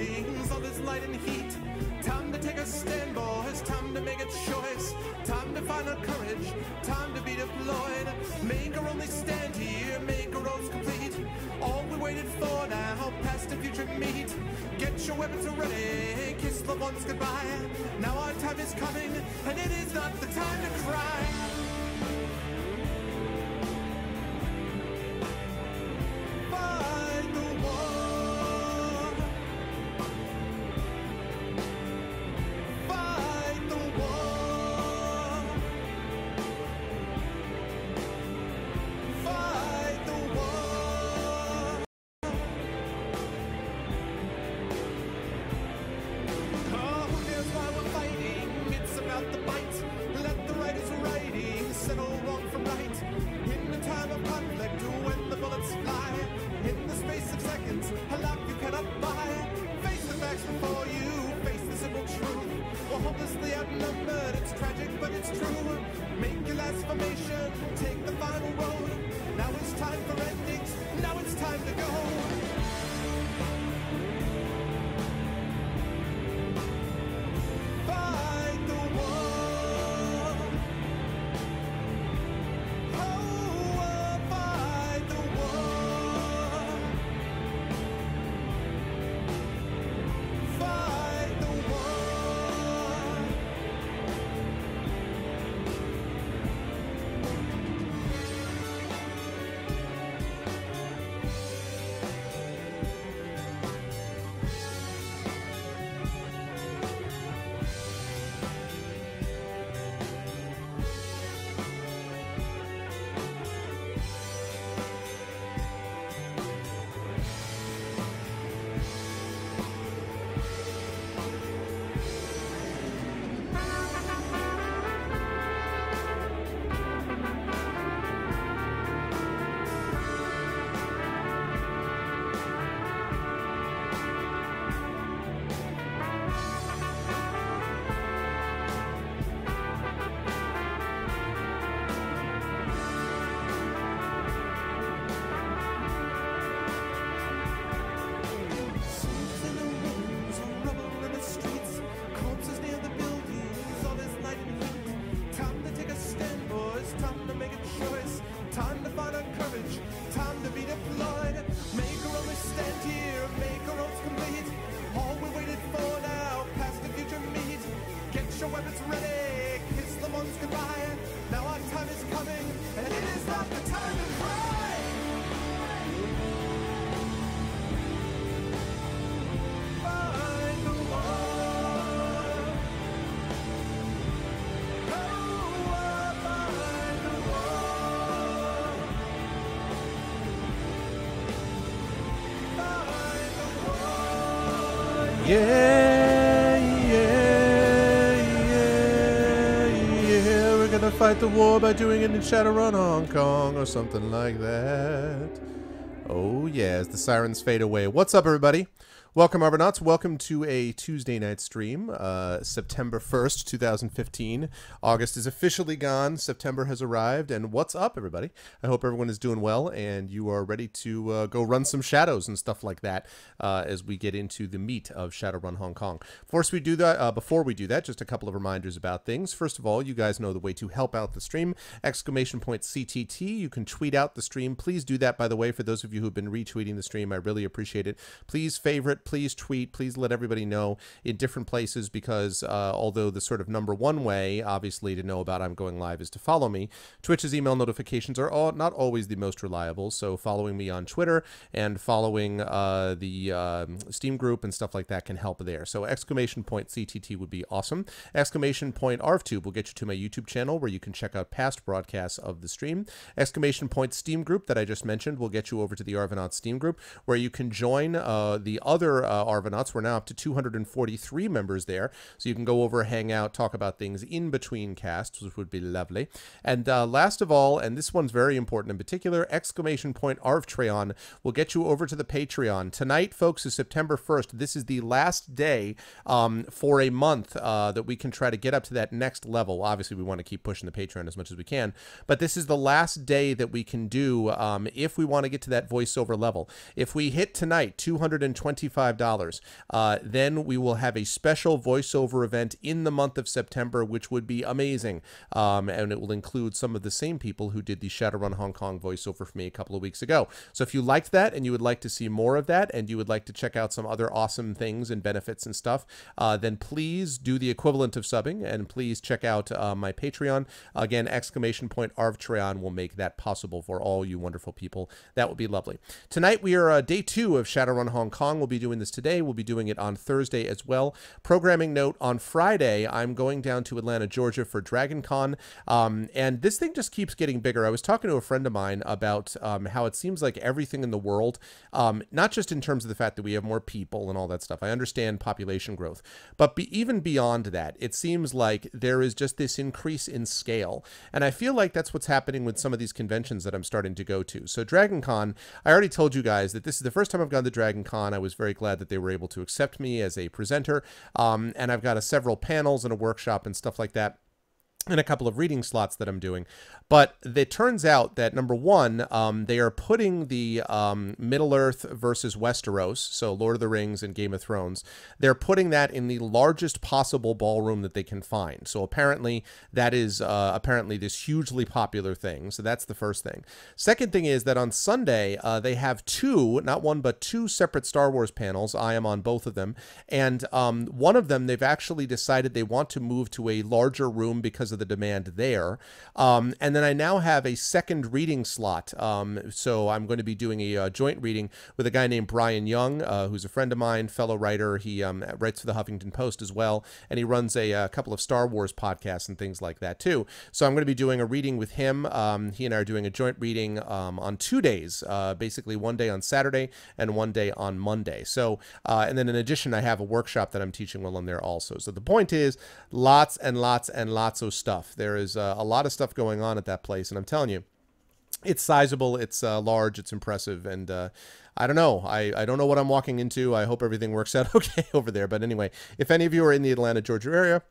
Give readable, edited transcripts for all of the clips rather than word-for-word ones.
buildings, all this light and heat. Time to take a stand, boys, time to make a choice. Time to find our courage, time to be deployed. Make our only stand here, make our roads complete. All we waited for now, past and future meet. Get your weapons ready, kiss the ones goodbye. Now our time is coming, and it is not the time to cry. Fight the war. Fight the war. Fight the war. Oh, who knows why we're fighting? It's about the bite. Let the writers writing settle wrong from right. In the time of conflict, when the bullets fly, in the space of seconds, a life you cannot buy. Face the facts before you, face the simple truth. We're hopelessly outnumbered, it's tragic but it's true. Make your last formation, take the final road. Now it's time for endings, now it's time to go. Fight the war. Oh, fight the war. Fight the war. Souls in the ruins, rubble in the streets, corpses near the buildings, all this light and heat. Time to take a stand, boys, time to make a choice. Time to find our courage, time to be deployed. Make our only stand here, make our roads complete. All we waited for now, past and future meet. Get your weapons ready, kiss the ones goodbye. Now our time is coming, and it is not the time to cry. Fight the war. Oh, fight the war. Fight the war. Yeah, we're gonna fight the war by doing it in Shadowrun Hong Kong or something like that. Oh yeah, as the sirens fade away. What's up, everybody? Welcome, Arbonauts. Welcome to a Tuesday night stream, September 1st, 2015. August is officially gone. September has arrived. And what's up, everybody? I hope everyone is doing well and you are ready to go run some shadows and stuff like that as we get into the meat of Shadowrun Hong Kong. Before we do that, just a couple of reminders about things. First of all, you guys know the way to help out the stream. ! CTT. You can tweet out the stream. Please do that, by the way, for those of you who have been retweeting the stream. I really appreciate it. Please favorite. Please tweet, please let everybody know in different places, because although the sort of number one way, obviously, to know about I'm going live is to follow me, Twitch's email notifications are not always the most reliable, so following me on Twitter and following the Steam group and stuff like that can help there. So ! CTT would be awesome. ! ARVTube will get you to my YouTube channel where you can check out past broadcasts of the stream. ! Steam group that I just mentioned will get you over to the Arvanauts Steam group where you can join the other Arvanauts. We're now up to 243 members there, so you can go over, hang out, talk about things in between casts, which would be lovely. And last of all, and this one's very important in particular, ! Arvtreon will get you over to the Patreon. Tonight, folks, is September 1st. This is the last day for a month that we can try to get up to that next level. Obviously, we want to keep pushing the Patreon as much as we can, but this is the last day that we can do if we want to get to that voiceover level. If we hit tonight 225 $75. Then we will have a special voiceover event in the month of September, which would be amazing. And it will include some of the same people who did the Shadowrun Hong Kong voiceover for me a couple of weeks ago. So if you liked that and you would like to see more of that, and you would like to check out some other awesome things and benefits and stuff, then please do the equivalent of subbing, and please check out my Patreon. Again, !Arvtreon will make that possible for all you wonderful people. That would be lovely. Tonight we are day 2 of Shadowrun Hong Kong. We'll be doing this today. We'll be doing it on Thursday as well. Programming note, on Friday, I'm going down to Atlanta, Georgia for DragonCon, and this thing just keeps getting bigger. I was talking to a friend of mine about how it seems like everything in the world, not just in terms of the fact that we have more people and all that stuff. I understand population growth, but even beyond that, it seems like there is just this increase in scale. And I feel like that's what's happening with some of these conventions that I'm starting to go to. So DragonCon, I already told you guys that this is the first time I've gone to DragonCon. I was very glad that they were able to accept me as a presenter. And I've got several panels and a workshop and stuff like that, and a couple of reading slots that I'm doing. But it turns out that, number one, they are putting the Middle-earth versus Westeros, so Lord of the Rings and Game of Thrones, they're putting that in the largest possible ballroom that they can find. So apparently that is apparently this hugely popular thing. So that's the first thing. Second thing is that on Sunday, they have two, not one, but two separate Star Wars panels. I am on both of them. And one of them, they've actually decided they want to move to a larger room because of the demand there. And then I now have a second reading slot. So I'm going to be doing a joint reading with a guy named Brian Young, who's a friend of mine, fellow writer. He writes for the Huffington Post as well, and he runs a couple of Star Wars podcasts and things like that too. So I'm going to be doing a reading with him. He and I are doing a joint reading on 2 days, basically one day on Saturday and one day on Monday. So, and then in addition, I have a workshop that I'm teaching while I'm there also. So the point is, lots and lots and lots of stuff. There is a lot of stuff going on at that place, and I'm telling you, it's sizable, it's large, it's impressive, and I don't know. I don't know what I'm walking into. I hope everything works out okay over there. But anyway, if any of you are in the Atlanta, Georgia area,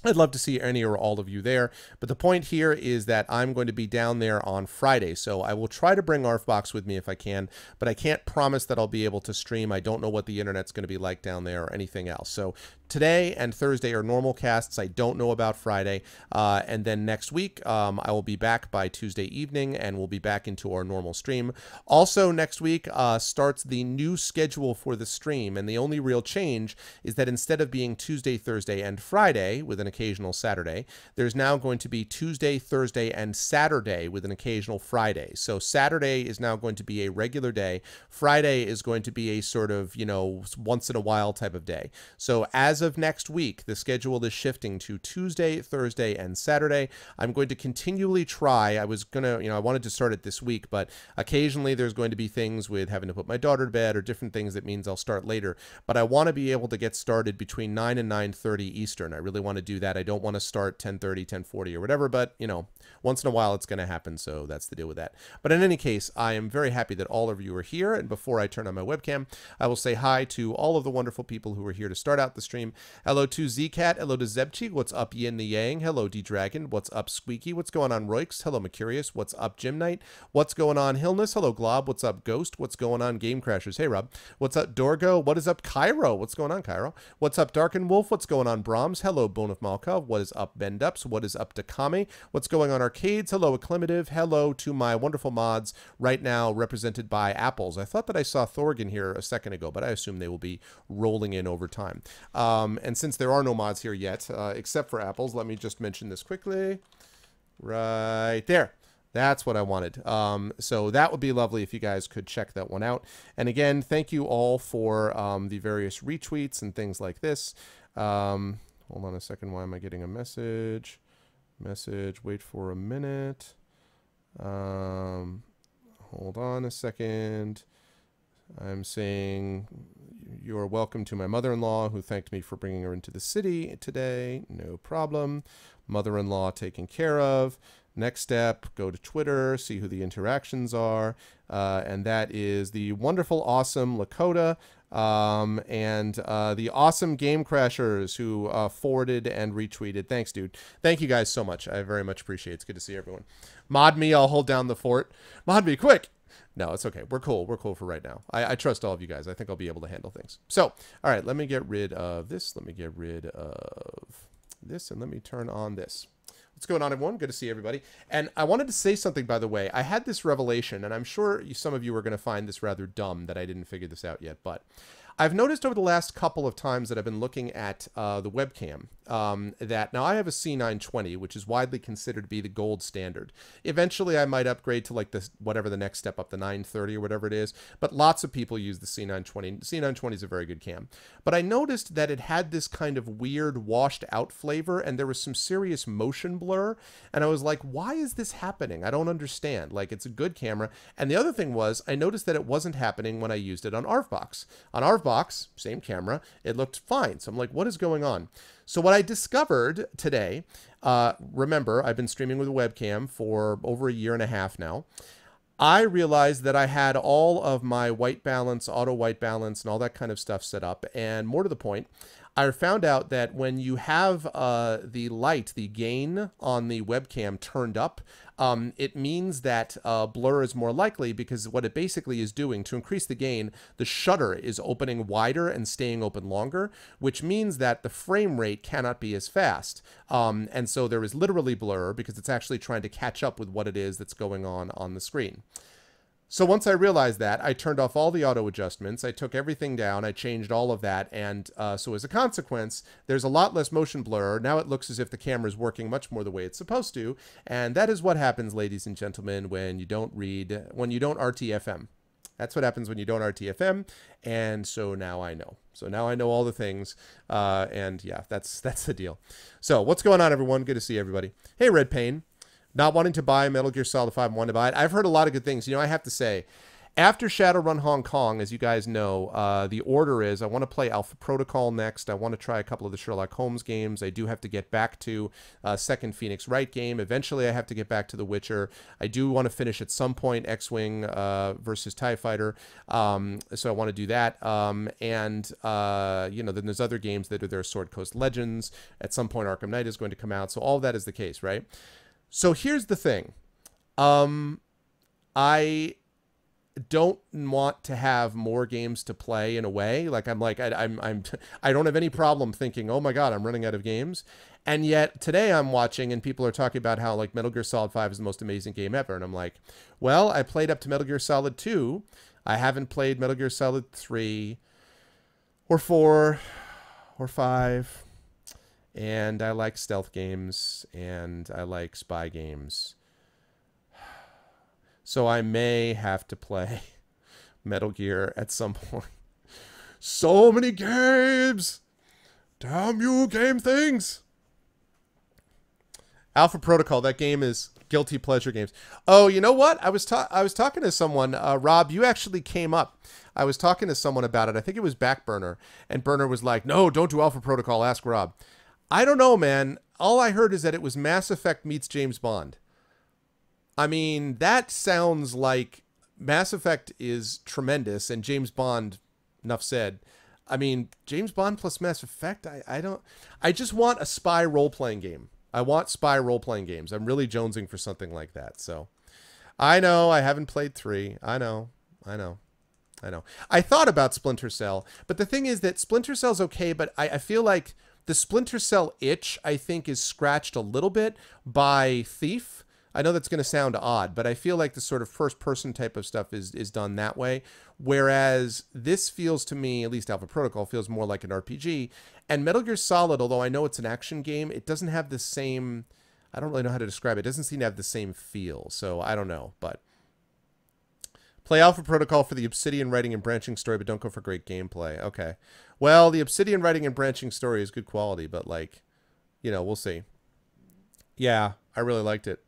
I'd love to see any or all of you there. But the point here is that I'm going to be down there on Friday. So I will try to bring ArfBox with me if I can, but I can't promise that I'll be able to stream. I don't know what the internet's going to be like down there or anything else. So today and Thursday are normal casts. I don't know about Friday. And then next week, I will be back by Tuesday evening, and we'll be back into our normal stream. Also next week starts the new schedule for the stream. And the only real change is that instead of being Tuesday, Thursday, and Friday with an occasional Saturday, there's now going to be Tuesday, Thursday, and Saturday with an occasional Friday. So Saturday is now going to be a regular day. Friday is going to be a sort of, you know, once in a while type of day. So as of next week, the schedule is shifting to Tuesday, Thursday, and Saturday. I'm going to continually try. I was going to, I wanted to start it this week, but occasionally there's going to be things with having to put my daughter to bed or different things that means I'll start later. But I want to be able to get started between 9 and 9:30 Eastern. I really want to do that. I don't want to start 10:30, 10:40 or whatever, but, once in a while it's going to happen, so that's the deal with that. But in any case, I am very happy that all of you are here, and before I turn on my webcam, I will say hi to all of the wonderful people who are here to start out the stream. Hello to Zcat, hello to Zebchi, what's up Yin the Yang, hello D-Dragon, what's up Squeaky, what's going on Roix, hello Mercurius, what's up Gym Knight, what's going on Hillness, hello Glob, what's up Ghost, what's going on Game Crashers, hey Rob, what's up Dorgo, what is up Cairo, what's going on Cairo, what's up Darken Wolf, what's going on Brahms, hello Bone of Malkov, what is up Bendups, what is up Dakame, what's going on Arcades, hello Acclimative, hello to my wonderful mods right now represented by Apples. I thought that I saw Thorgan here a second ago, but I assume they will be rolling in over time. And since there are no mods here yet, except for Apples, let me just mention this quickly. Right there. That's what I wanted. So that would be lovely if you guys could check that one out. And again, thank you all for the various retweets and things like this. Hold on a second. Why am I getting a message? Wait for a minute. Hold on a second. I'm saying you're welcome to my mother-in-law, who thanked me for bringing her into the city today. No problem. Mother-in-law taken care of. Next step, go to Twitter, see who the interactions are. And that is the wonderful, awesome Lakota and the awesome Game Crashers who forwarded and retweeted. Thanks, dude. Thank you guys so much. I very much appreciate it. It's good to see everyone. Mod me. I'll hold down the fort. Mod me, quick. No, it's okay. We're cool. We're cool for right now. I trust all of you guys. I think I'll be able to handle things. So, all right, let me get rid of this. Let me get rid of this, and let me turn on this. What's going on, everyone? Good to see everybody. And I wanted to say something, by the way. I had this revelation, and I'm sure some of you are going to find this rather dumb that I didn't figure this out yet, but I've noticed over the last couple of times that I've been looking at the webcam that now I have a C920, which is widely considered to be the gold standard. Eventually, I might upgrade to like this, whatever the next step up, the 930 or whatever it is. But lots of people use the C920. The C920 is a very good cam. But I noticed that it had this kind of weird washed out flavor, and there was some serious motion blur. And I was like, why is this happening? I don't understand. Like, it's a good camera. And the other thing was, I noticed that it wasn't happening when I used it on ARVBox. On ARVBox, same camera, it looked fine. So I'm like, what is going on? So what I discovered today, remember, I've been streaming with a webcam for over a year and a half now. I realized that I had all of my white balance, auto white balance, and all that kind of stuff set up. And more to the point, I found out that when you have the light, the gain on the webcam turned up, it means that blur is more likely, because what it basically is doing to increase the gain, the shutter is opening wider and staying open longer, which means that the frame rate cannot be as fast. And so there is literally blur because it's actually trying to catch up with what it is that's going on the screen. So once I realized that, I turned off all the auto adjustments, I took everything down, I changed all of that, and so as a consequence, there's a lot less motion blur. Now it looks as if the camera is working much more the way it's supposed to, and that is what happens, ladies and gentlemen, when you don't RTFM. That's what happens when you don't RTFM, and so now I know. So now I know all the things, and yeah, that's the deal. So what's going on, everyone? Good to see everybody. Hey, Red Pain. Not wanting to buy Metal Gear Solid 5, wanting to buy it. I've heard a lot of good things. You know, I have to say, after Shadowrun Hong Kong, as you guys know, the order is I want to play Alpha Protocol next. I want to try a couple of the Sherlock Holmes games. I do have to get back to second Phoenix Wright game. Eventually, I have to get back to The Witcher. I do want to finish at some point X-Wing versus TIE Fighter. So I want to do that. You know, then there's other games that are there, Sword Coast Legends. At some point, Arkham Knight is going to come out. So all of that is the case, right? So here's the thing. I don't want to have more games to play in a way. Like I don't have any problem thinking, oh my God, I'm running out of games. And yet today I'm watching and people are talking about how like Metal Gear Solid 5 is the most amazing game ever. And I'm like, well, I played up to Metal Gear Solid 2. I haven't played Metal Gear Solid 3 or 4 or 5. And I like stealth games, and I like spy games. So I may have to play Metal Gear at some point. So many games! Damn you, game things! Alpha Protocol, that game is guilty pleasure games. Oh, you know what? I was talking to someone. Rob, you actually came up. I was talking to someone about it. I think it was Backburner. And Burner was like, no, don't do Alpha Protocol. Ask Rob. I don't know, man. All I heard is that it was Mass Effect meets James Bond. I mean, that sounds like Mass Effect is tremendous, and James Bond, enough said. I mean, James Bond plus Mass Effect, I just want a spy role-playing game. I want spy role-playing games. I'm really jonesing for something like that, so. I know, I haven't played 3. I know. I thought about Splinter Cell, but the thing is that Splinter Cell's okay, but I feel like the Splinter Cell itch, I think, is scratched a little bit by Thief. I know that's going to sound odd, but I feel like the sort of first-person type of stuff is done that way, whereas this feels to me, at least Alpha Protocol, feels more like an RPG. And Metal Gear Solid, although I know it's an action game, it doesn't have the same... I don't really know how to describe it. It doesn't seem to have the same feel, so I don't know, but... Play Alpha Protocol for the Obsidian writing and branching story, but don't go for great gameplay. Okay. Well, the Obsidian writing and branching story is good quality, but, like, you know, we'll see. Yeah, I really liked it.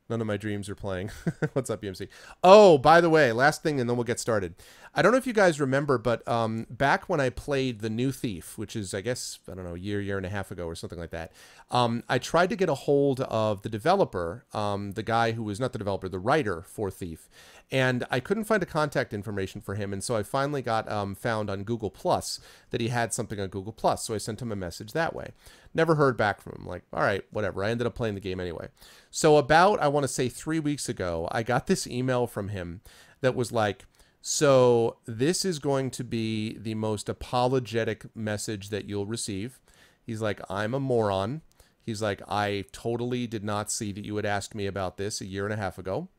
None of my dreams are playing. What's up, BMC? Oh, by the way, last thing, and then we'll get started. I don't know if you guys remember, but back when I played The New Thief, which is, I guess, I don't know, a year and a half ago or something like that, I tried to get a hold of the developer, the guy who was not the developer, the writer for Thief, and I couldn't find a contact information for him, and so I finally got found on Google Plus that he had something on Google Plus, so I sent him a message that way. Never heard back from him. Like, all right, whatever. I ended up playing the game anyway. So about, I want to say 3 weeks ago, I got this email from him that was like, so this is going to be the most apologetic message that you'll receive. He's like, I'm a moron. He's like, I totally did not see that you had asked me about this a year and a half ago.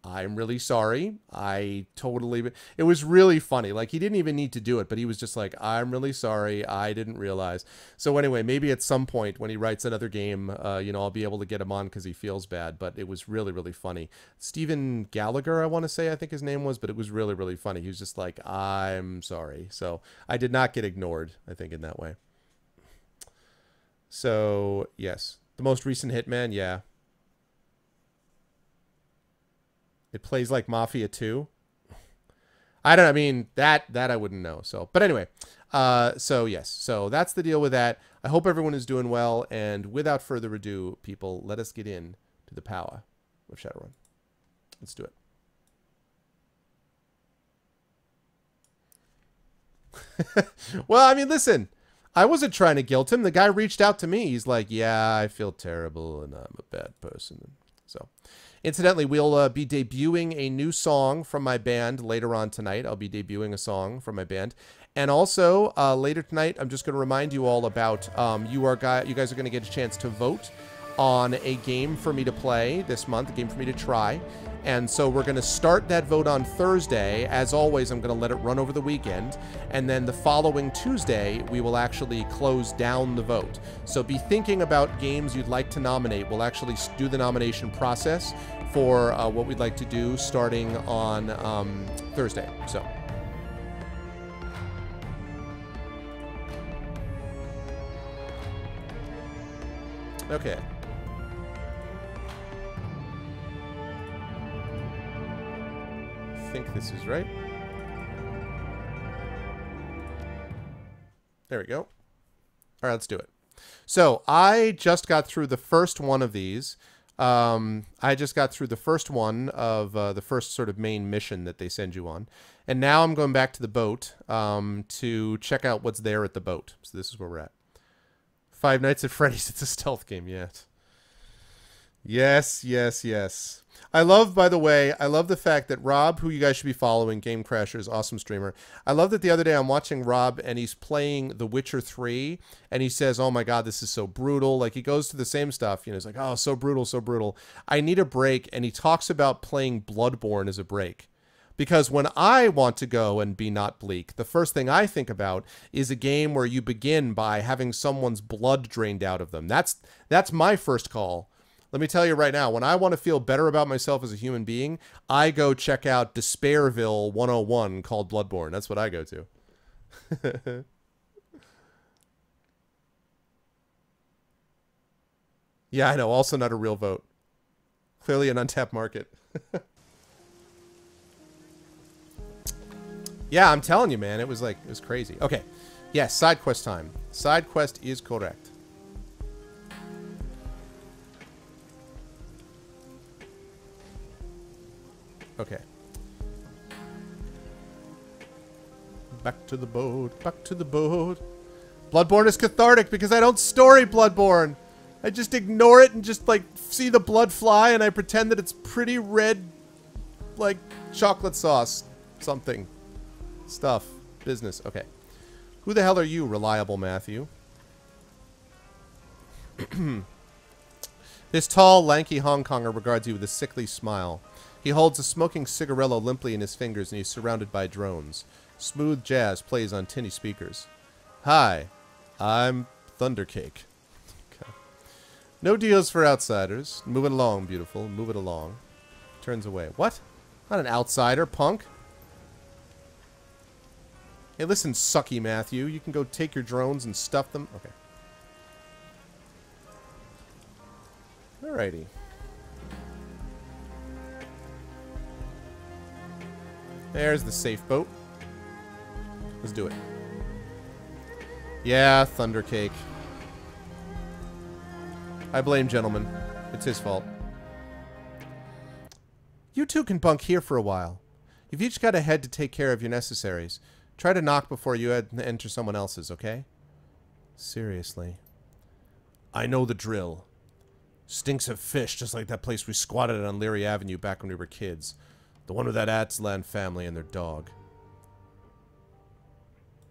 I'm really sorry. It was really funny. Like, he didn't even need to do it, but he was just like, I'm really sorry. I didn't realize. So anyway, maybe at some point when he writes another game, you know, I'll be able to get him on because he feels bad, but it was really, really funny. Stephen Gallagher, I want to say, I think his name was, but it was really, really funny. He was just like, I'm sorry. So I did not get ignored, I think, in that way. So yes, the most recent Hitman. Yeah. It plays like Mafia 2. I don't know. I mean, that I wouldn't know. So, but anyway, so yes. So that's the deal with that. I hope everyone is doing well. And without further ado, people, let us get in to the power of Shadowrun. Let's do it. Well, I mean, listen, I wasn't trying to guilt him. The guy reached out to me. He's like, yeah, I feel terrible and I'm a bad person. So, incidentally, we'll be debuting a new song from my band later on tonight. I'll be debuting a song from my band. And also, later tonight, I'm just going to remind you all about, you guys are going to get a chance to vote on a game for me to play this month, a game for me to try. And so we're going to start that vote on Thursday. As always, I'm going to let it run over the weekend. And then the following Tuesday, we will actually close down the vote. So be thinking about games you'd like to nominate. We'll actually do the nomination process for what we'd like to do starting on Thursday. So. Okay. I think this is right. There we go. All right, let's do it. So I just got through the first one of these. I just got through the first one of the first sort of main mission that they send you on. And now I'm going back to the boat to check out what's there at the boat. So this is where we're at. Five Nights at Freddy's. It's a stealth game yet. Yes, yes, yes. I love, by the way, I love the fact that Rob, who you guys should be following, Game Crashers, awesome streamer. I love that the other day I'm watching Rob and he's playing The Witcher 3 and he says, oh my God, this is so brutal. Like he goes to the same stuff, you know, he's like, oh, so brutal, so brutal. I need a break. And he talks about playing Bloodborne as a break. Because when I want to go and be not bleak, the first thing I think about is a game where you begin by having someone's blood drained out of them. That's my first call. Let me tell you right now, when I want to feel better about myself as a human being, I go check out Despairville 101 called Bloodborne. That's what I go to. Yeah, I know. Also not a real vote. Clearly an untapped market. Yeah, I'm telling you, man. It was crazy. Okay. Yes, side quest time. Side quest is correct. Okay. Back to the boat. Back to the boat. Bloodborne is cathartic because I don't story Bloodborne. I just ignore it and just, like, see the blood fly and I pretend that it's pretty red, like, chocolate sauce. Something. Stuff. Business. Okay. Who the hell are you, reliable Matthew? This tall, lanky Hong Konger regards you with a sickly smile. He holds a smoking cigarillo limply in his fingers and he's surrounded by drones. Smooth jazz plays on tinny speakers. Hi, I'm Thundercake. Okay. No deals for outsiders. Move it along, beautiful. Move it along. Turns away. What? Not an outsider, punk. Hey, listen, sucky Matthew. You can go take your drones and stuff them. Okay. Alrighty. There's the safe boat. Let's do it. Yeah, Thundercake. I blame gentleman. It's his fault. You two can bunk here for a while. You've each got a head to take care of your necessaries. Try to knock before you enter someone else's, okay? Seriously. I know the drill. Stinks of fish, just like that place we squatted at on Leary Avenue back when we were kids. The one with that Atzlan family and their dog.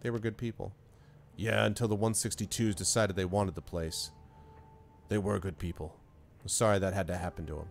They were good people. Yeah, until the 162s decided they wanted the place. They were good people. I'm sorry that had to happen to them.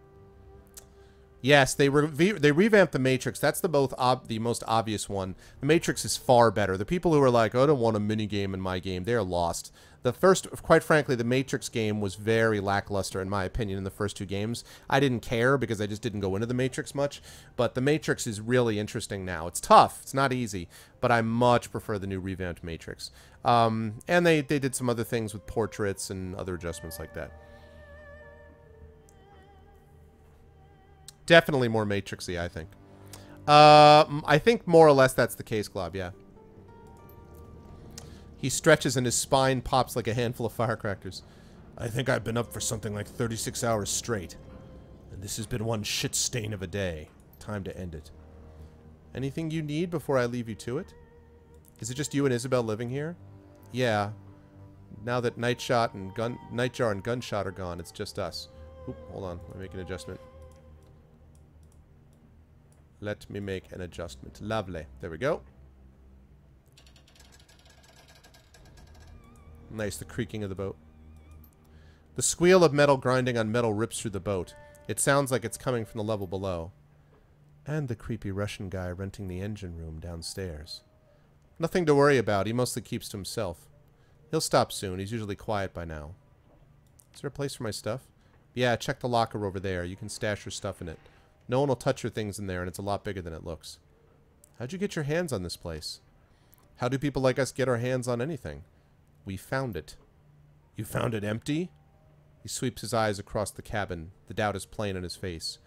Yes, they revamped the Matrix. That's the most obvious one. The Matrix is far better. The people who are like, oh, I don't want a minigame in my game, they're lost. The first, quite frankly, the Matrix game was very lackluster, in my opinion, in the first two games. I didn't care because I just didn't go into the Matrix much. But the Matrix is really interesting now. It's tough. It's not easy. But I much prefer the new revamped Matrix. And they did some other things with portraits and other adjustments like that. Definitely more Matrixy, I think. I think more or less that's the case, Glob, yeah. He stretches and his spine pops like a handful of firecrackers. I think I've been up for something like 36 hours straight. And this has been one shit stain of a day. Time to end it. Anything you need before I leave you to it? Is it just you and Isabel living here? Yeah. Now that Nightjar and Gunshot are gone, it's just us. Oop, hold on. Let me make an adjustment. Let me make an adjustment. Lovely. There we go. Nice, the creaking of the boat. The squeal of metal grinding on metal rips through the boat. It sounds like it's coming from the level below. And the creepy Russian guy renting the engine room downstairs. Nothing to worry about. He mostly keeps to himself. He'll stop soon. He's usually quiet by now. Is there a place for my stuff? Yeah, check the locker over there. You can stash your stuff in it. No one will touch your things in there, and it's a lot bigger than it looks. How'd you get your hands on this place? How do people like us get our hands on anything? We found it. You found it empty? He sweeps his eyes across the cabin. The doubt is plain on his face.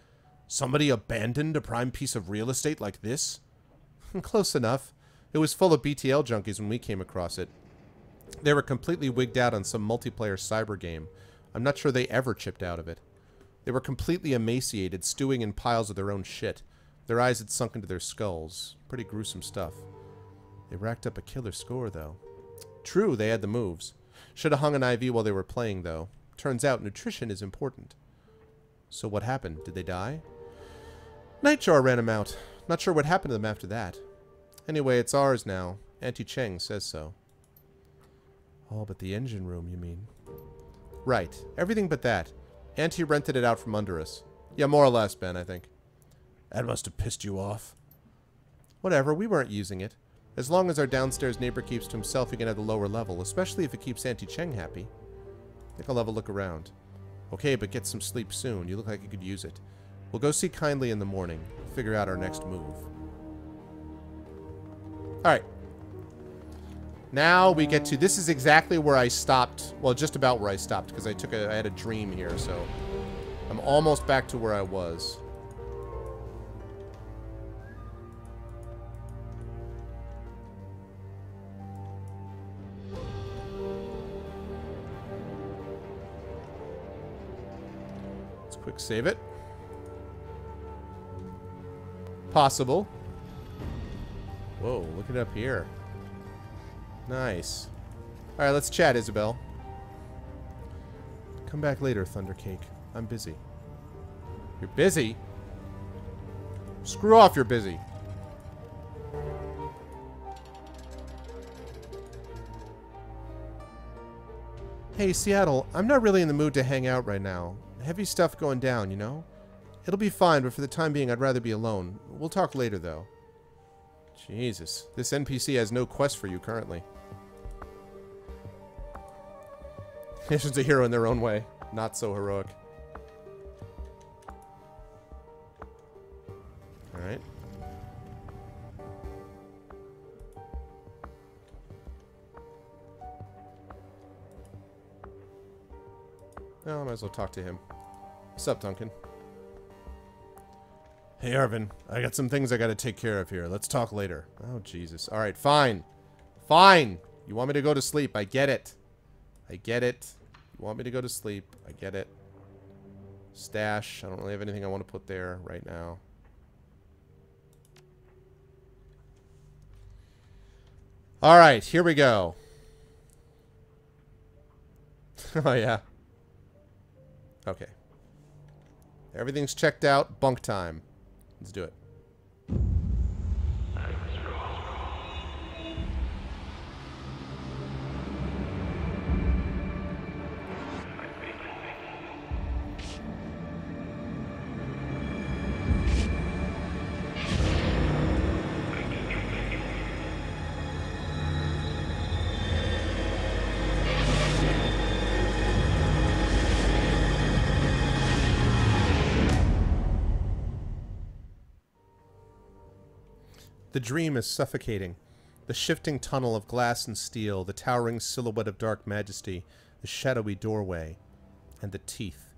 Somebody abandoned a prime piece of real estate like this? Close enough. It was full of BTL junkies when we came across it. They were completely wigged out on some multiplayer cyber game. I'm not sure they ever chipped out of it. They were completely emaciated, stewing in piles of their own shit. Their eyes had sunk into their skulls. Pretty gruesome stuff. They racked up a killer score, though. True, they had the moves. Should have hung an IV while they were playing, though. Turns out nutrition is important. So what happened? Did they die? Nightjar ran them out. Not sure what happened to them after that. Anyway, it's ours now. Auntie Cheng says so. Oh, but the engine room, you mean? Right. Everything but that. Auntie rented it out from under us. Yeah, more or less, Ben, I think. That must have pissed you off. Whatever, we weren't using it. As long as our downstairs neighbor keeps to himself, he can have the lower level, especially if it keeps Auntie Cheng happy. I think I'll have a look around. Okay, but get some sleep soon. You look like you could use it. We'll go see Kindly in the morning. Figure out our next move. Alright. Now we get to... This is exactly where I stopped. Well, just about where I stopped, because I had a dream here, so... I'm almost back to where I was. Let's quick save it. Possible. Whoa, look it up here. Nice. Alright, let's chat, Isabel. Come back later, Thundercake. I'm busy. You're busy? Screw off, you're busy. Hey, Seattle, I'm not really in the mood to hang out right now. Heavy stuff going down, you know? It'll be fine, but for the time being, I'd rather be alone. We'll talk later, though. Jesus. This NPC has no quest for you currently. Mission's a hero in their own way. Not so heroic. Alright. Oh, I might as well talk to him. What's up, Duncan? Hey, Arvin. I got some things I gotta take care of here. Let's talk later. Oh, Jesus. Alright, fine. Fine! You want me to go to sleep. I get it. I get it. You want me to go to sleep. I get it. Stash. I don't really have anything I want to put there right now. Alright, here we go. Oh, yeah. Okay. Everything's checked out. Bunk time. Let's do it. The dream is suffocating. The shifting tunnel of glass and steel, the towering silhouette of dark majesty, the shadowy doorway, and the teeth.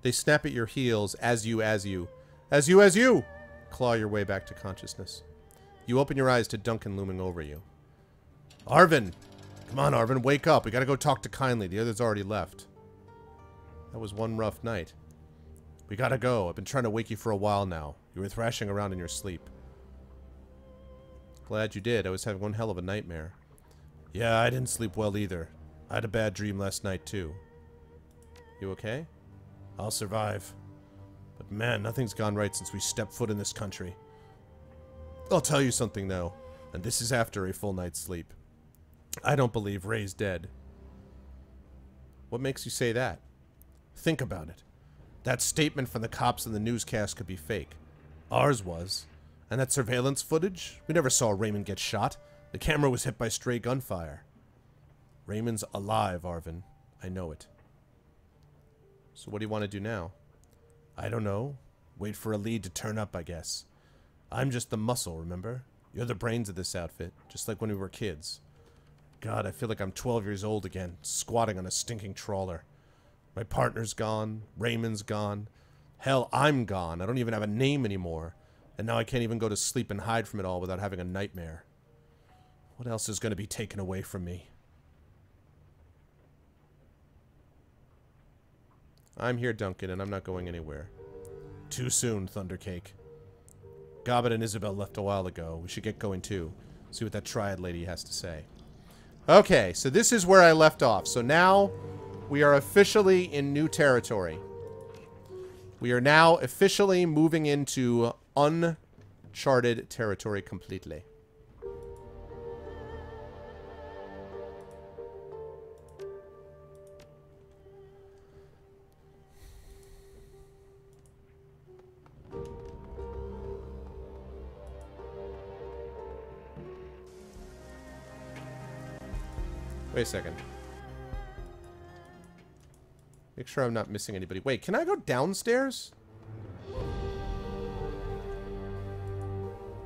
They snap at your heels as you claw your way back to consciousness. You open your eyes to Duncan looming over you. Arvin! Come on, Arvin, wake up. We gotta go talk to Kindly. The others already left. That was one rough night. We gotta go. I've been trying to wake you for a while now. You were thrashing around in your sleep. Glad you did. I was having one hell of a nightmare. Yeah, I didn't sleep well either. I had a bad dream last night, too. You okay? I'll survive. But man, nothing's gone right since we stepped foot in this country. I'll tell you something, though, and this is after a full night's sleep. I don't believe Ray's dead. What makes you say that? Think about it. That statement from the cops in the newscast could be fake. Ours was. And that surveillance footage? We never saw Raymond get shot. The camera was hit by stray gunfire. Raymond's alive, Arvin. I know it. So what do you want to do now? I don't know. Wait for a lead to turn up, I guess. I'm just the muscle, remember? You're the brains of this outfit, just like when we were kids. God, I feel like I'm 12 years old again, squatting on a stinking trawler. My partner's gone. Raymond's gone. Hell, I'm gone. I don't even have a name anymore. And now I can't even go to sleep and hide from it all without having a nightmare. What else is going to be taken away from me? I'm here, Duncan, and I'm not going anywhere. Too soon, Thundercake. Gobbet and Isabel left a while ago. We should get going too. See what that Triad lady has to say. Okay, so this is where I left off. So now we are officially in new territory. We are now officially moving into uncharted territory completely. Wait a second. Make sure I'm not missing anybody. Wait, can I go downstairs?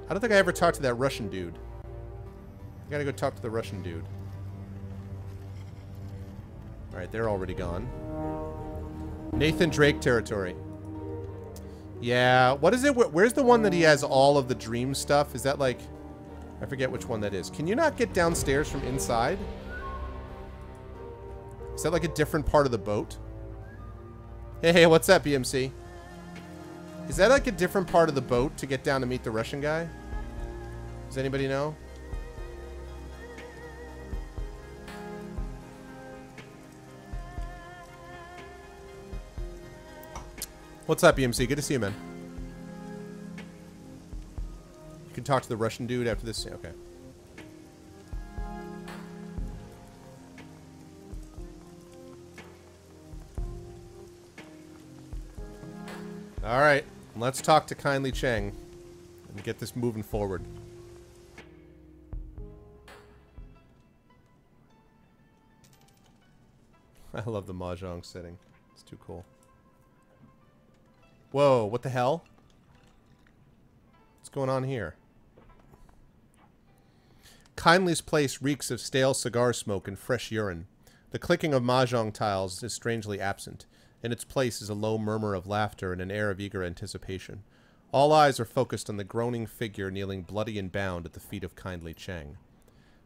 I don't think I ever talked to that Russian dude. I gotta go talk to the Russian dude. Alright, they're already gone. Nathan Drake territory. Yeah, what is it? Where's the one that he has all of the dream stuff? Is that like... I forget which one that is. Can you not get downstairs from inside? Is that like a different part of the boat? Hey, what's up, BMC? Is that like a different part of the boat to get down to meet the Russian guy? Does anybody know? What's up, BMC? Good to see you, man. You can talk to the Russian dude after this. Okay. Alright, let's talk to Kindly Cheng and get this moving forward. I love the Mahjong setting. It's too cool. Whoa, what the hell? What's going on here? Kindly's place reeks of stale cigar smoke and fresh urine. The clicking of Mahjong tiles is strangely absent. In its place is a low murmur of laughter and an air of eager anticipation. All eyes are focused on the groaning figure kneeling bloody and bound at the feet of Kindly Cheng.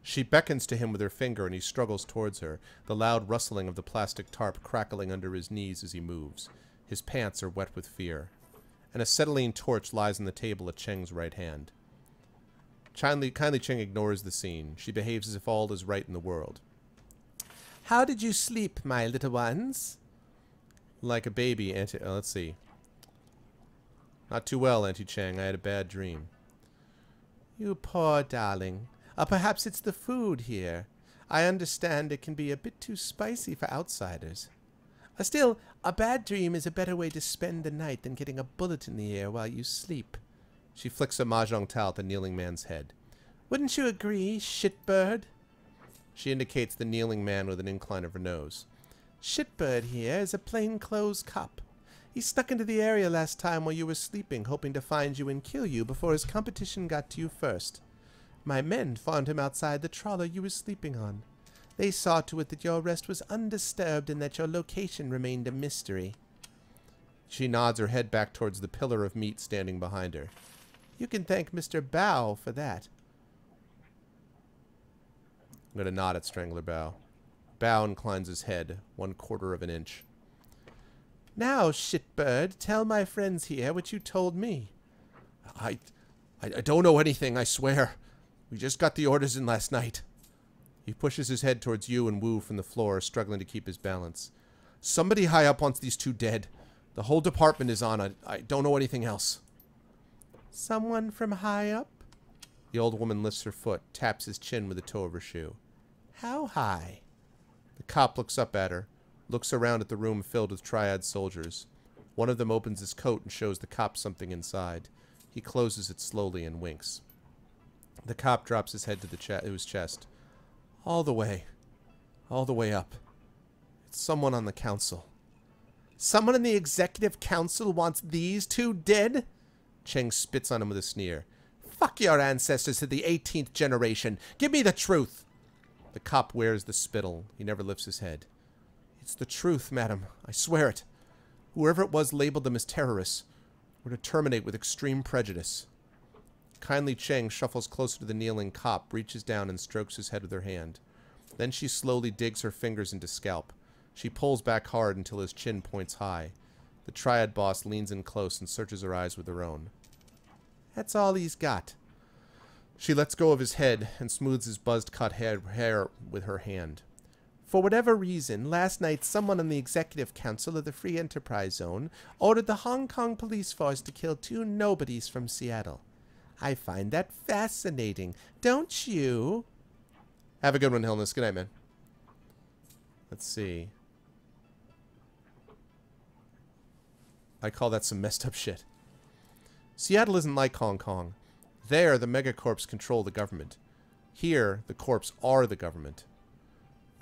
She beckons to him with her finger and he struggles towards her, the loud rustling of the plastic tarp crackling under his knees as he moves. His pants are wet with fear. An acetylene torch lies on the table at Cheng's right hand. Kindly Cheng ignores the scene. She behaves as if all is right in the world. How did you sleep, my little ones? Like a baby, Auntie... let's see. Not too well, Auntie Chang. I had a bad dream. You poor darling. Perhaps it's the food here. I understand it can be a bit too spicy for outsiders. Still, a bad dream is a better way to spend the night than getting a bullet in the ear while you sleep. She flicks a mahjong towel at the kneeling man's head. Wouldn't you agree, shitbird? She indicates the kneeling man with an incline of her nose. Shitbird here is a plainclothes cop. He snuck into the area last time while you were sleeping, hoping to find you and kill you before his competition got to you first. My men found him outside the trawler you were sleeping on. They saw to it that your rest was undisturbed and that your location remained a mystery. She nods her head back towards the pillar of meat standing behind her. You can thank Mr. Bao for that. I'm going to nod at Strangler Bao. Bao inclines his head 1/4 of an inch. Now, shitbird, tell my friends here what you told me. I don't know anything, I swear. We just got the orders in last night. He pushes his head towards you and Wu from the floor, struggling to keep his balance. Somebody high up wants these two dead. The whole department is on it. I don't know anything else. Someone from high up? The old woman lifts her foot, taps his chin with the toe of her shoe. How high? The cop looks up at her, looks around at the room filled with triad soldiers. One of them opens his coat and shows the cop something inside. He closes it slowly and winks. The cop drops his head to his chest. All the way up. It's someone on the council. Someone in the executive council wants these two dead? Cheng spits on him with a sneer. Fuck your ancestors to the 18th generation. Give me the truth. The cop wears the spittle. He never lifts his head. It's the truth, madam. I swear it. Whoever it was labeled them as terrorists. We're to terminate with extreme prejudice. Kindly Cheng shuffles closer to the kneeling cop, reaches down and strokes his head with her hand. Then she slowly digs her fingers into scalp. She pulls back hard until his chin points high. The triad boss leans in close and searches her eyes with her own. That's all he's got. She lets go of his head and smooths his buzzed-cut hair with her hand. For whatever reason, last night someone on the Executive Council of the Free Enterprise Zone ordered the Hong Kong police force to kill two nobodies from Seattle. I find that fascinating, don't you? Have a good one, Hillness. Good night, man. Let's see. I call that some messed up shit. Seattle isn't like Hong Kong. There, the megacorps control the government. Here, the corps are the government.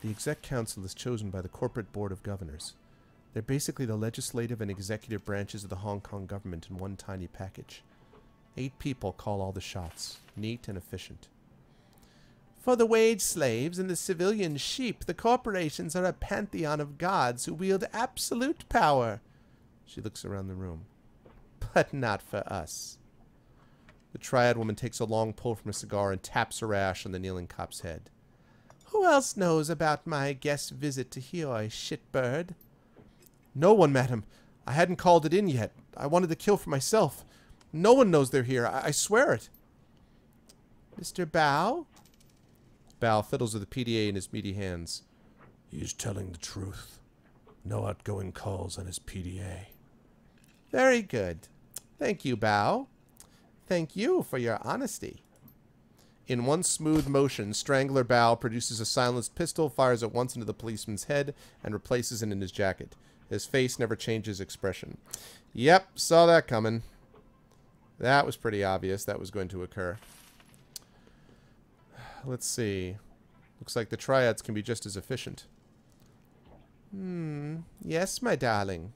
The Exec Council is chosen by the Corporate Board of Governors. They're basically the legislative and executive branches of the Hong Kong government in one tiny package. 8 people call all the shots. Neat and efficient. For the wage slaves and the civilian sheep, the corporations are a pantheon of gods who wield absolute power. She looks around the room. But not for us. The triad woman takes a long pull from a cigar and taps her ash on the kneeling cop's head. Who else knows about my guest visit to Hioi, shitbird? No one, madam. I hadn't called it in yet. I wanted to kill for myself. No one knows they're here. I swear it. Mr. Bao? Bao fiddles with the PDA in his meaty hands. He's telling the truth. No outgoing calls on his PDA. Very good. Thank you, Bao. Thank you for your honesty. In one smooth motion, Strangler Bao produces a silenced pistol, fires it once into the policeman's head, and replaces it in his jacket. His face never changes expression. Yep, saw that coming. That was pretty obvious that was going to occur. Let's see. Looks like the triads can be just as efficient. Yes, my darling.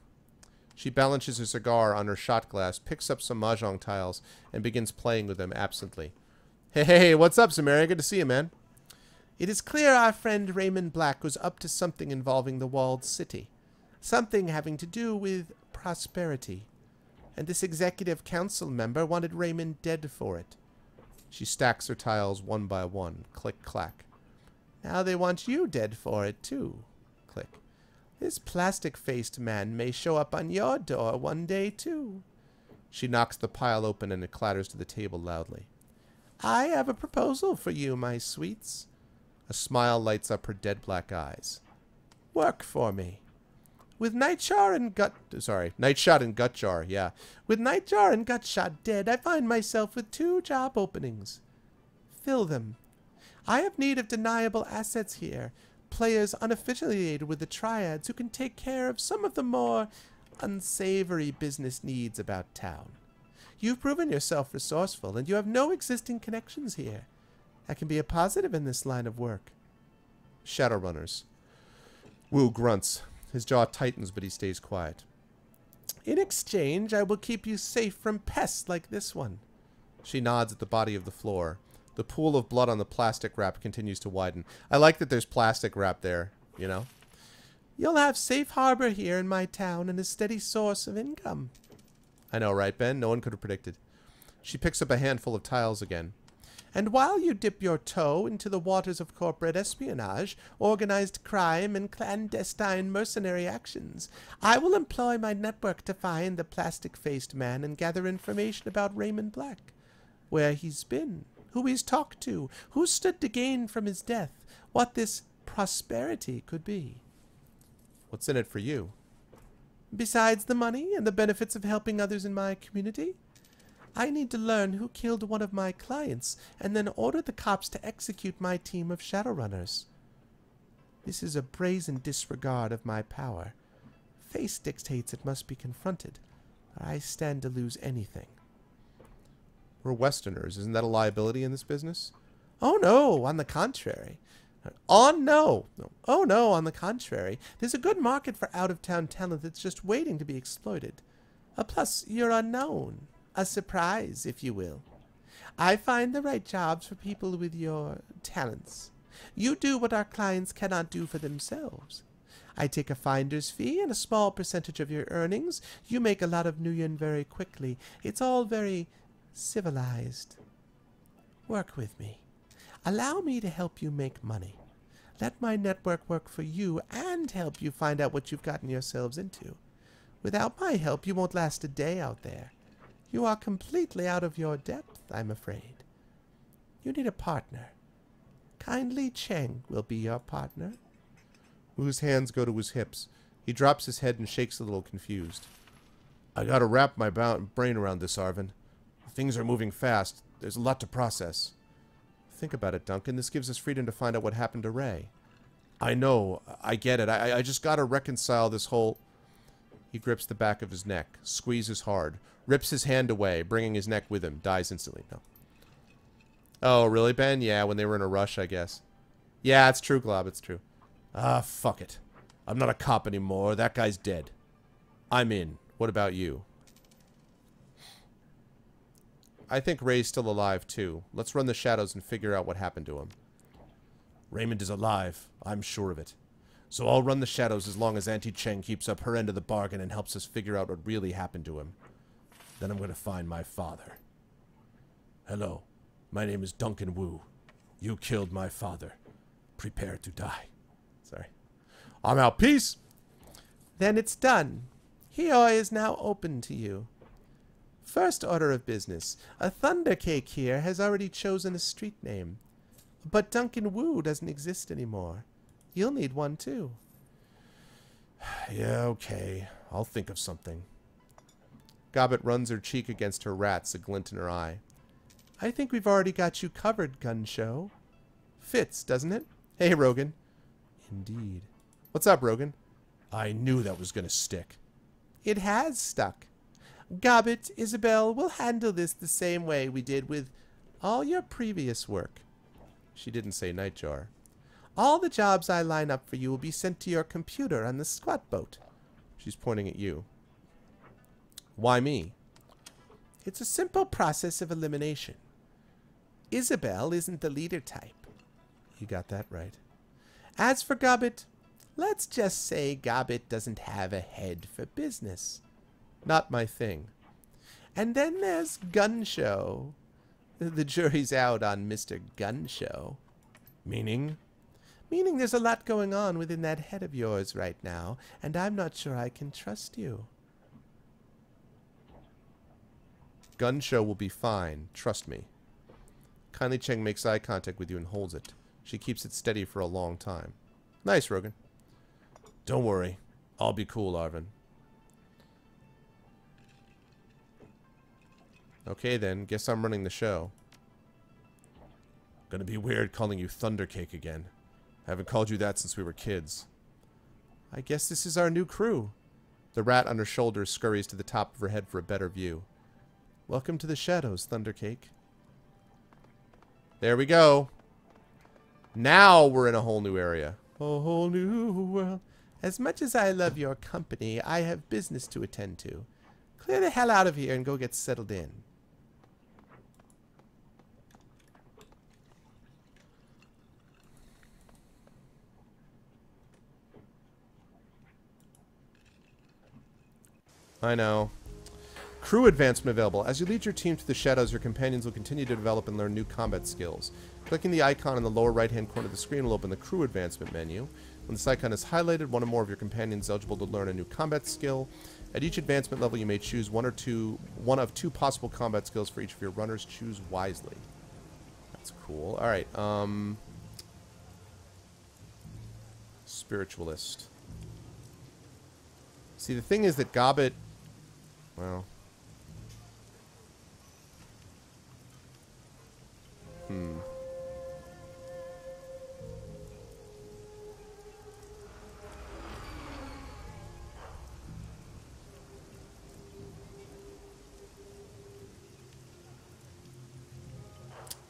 She balances her cigar on her shot glass, picks up some mahjong tiles, and begins playing with them absently. Hey, what's up, Samaria? Good to see you, man. It is clear our friend Raymond Black was up to something involving the walled city. Something having to do with prosperity. And this executive council member wanted Raymond dead for it. She stacks her tiles one by one. Click, clack. Now they want you dead for it, too. Click. This plastic-faced man may show up on your door one day, too. She knocks the pile open and it clatters to the table loudly. I have a proposal for you, my sweets. A smile lights up her dead black eyes. Work for me. With Nightshot and Gutjar, yeah. With Nightjar and Gutshot dead, I find myself with 2 job openings. Fill them. I have need of deniable assets here. Players unaffiliated with the Triads who can take care of some of the more unsavory business needs about town. You've proven yourself resourceful, and you have no existing connections here. That can be a positive in this line of work. Shadowrunners. Wu grunts. His jaw tightens, but he stays quiet. In exchange, I will keep you safe from pests like this one. She nods at the body of the floor. The pool of blood on the plastic wrap continues to widen. I like that there's plastic wrap there, you know? You'll have safe harbor here in my town and a steady source of income. I know, right, Ben? No one could have predicted. She picks up a handful of tiles again. And while you dip your toe into the waters of corporate espionage, organized crime, and clandestine mercenary actions, I will employ my network to find the plastic-faced man and gather information about Raymond Black. Where he's been, who he's talked to, who stood to gain from his death, what this prosperity could be. What's in it for you? Besides the money and the benefits of helping others in my community, I need to learn who killed one of my clients and then order the cops to execute my team of Shadowrunners. This is a brazen disregard of my power. Face dictates it must be confronted, or I stand to lose anything. We're Westerners. Isn't that a liability in this business? Oh, no, on the contrary. Oh, no, on the contrary. There's a good market for out-of-town talent that's just waiting to be exploited. Plus, you're unknown. A surprise, if you will. I find the right jobs for people with your talents. You do what our clients cannot do for themselves. I take a finder's fee and a small percentage of your earnings. You make a lot of Nuyen very quickly. It's all very civilized. Work with me. Allow me to help you make money. Let my network work for you and help you find out what you've gotten yourselves into. Without my help, you won't last a day out there. You are completely out of your depth, I'm afraid. You need a partner. Kindly Cheng will be your partner. Wu's hands go to his hips. He drops his head and shakes a little confused. I gotta wrap my brain around this, Arvin. Things are moving fast. There's a lot to process. Think about it, Duncan. This gives us freedom to find out what happened to Ray. I know. I get it. I just gotta reconcile this whole... He grips the back of his neck, squeezes hard, rips his hand away, bringing his neck with him, dies instantly. No. Oh, really, Ben? Yeah, when they were in a rush, I guess. Yeah, it's true, Glob, it's true. Ah, fuck it. I'm not a cop anymore. That guy's dead. I'm in. What about you? I think Ray's still alive, too. Let's run the shadows and figure out what happened to him. Raymond is alive. I'm sure of it. So I'll run the shadows as long as Auntie Cheng keeps up her end of the bargain and helps us figure out what really happened to him. Then I'm going to find my father. Hello, my name is Duncan Wu. You killed my father. Prepare to die. Sorry. I'm out. Peace! Then it's done. Hioi is now open to you. First order of business. A Thunder Cake here has already chosen a street name. But Duncan Wu doesn't exist anymore. You'll need one, too. Yeah, okay. I'll think of something. Gobbet runs her cheek against her rats, a glint in her eye. I think we've already got you covered, Gun Show. Fits, doesn't it? Hey, Rogan. Indeed. What's up, Rogan? I knew that was going to stick. It has stuck. Gobbet, Isabel, we'll handle this the same way we did with all your previous work. She didn't say Nightjar. All the jobs I line up for you will be sent to your computer on the squat boat. She's pointing at you. Why me? It's a simple process of elimination. Isabel isn't the leader type. You got that right. As for Gobbet, let's just say Gobbet doesn't have a head for business. Not my thing. And then there's Gun Show. The jury's out on Mr. Gun Show. Meaning? Meaning there's a lot going on within that head of yours right now, and I'm not sure I can trust you. Gun Show will be fine. Trust me. Kindly Cheng makes eye contact with you and holds it. She keeps it steady for a long time. Nice, Rogan. Don't worry. I'll be cool, Arvin. Okay, then. Guess I'm running the show. Gonna be weird calling you Thundercake again. I haven't called you that since we were kids. I guess this is our new crew. The rat on her shoulder scurries to the top of her head for a better view. Welcome to the shadows, Thundercake. There we go. Now we're in a whole new area. A whole new world. As much as I love your company, I have business to attend to. Clear the hell out of here and go get settled in. I know. Crew advancement available. As you lead your team to the shadows, your companions will continue to develop and learn new combat skills. Clicking the icon in the lower right-hand corner of the screen will open the crew advancement menu. When this icon is highlighted, one or more of your companions is eligible to learn a new combat skill. At each advancement level, you may choose one of two possible combat skills for each of your runners. Choose wisely. That's cool. All right. Spiritualist. See, the thing is that Gobbet... Well...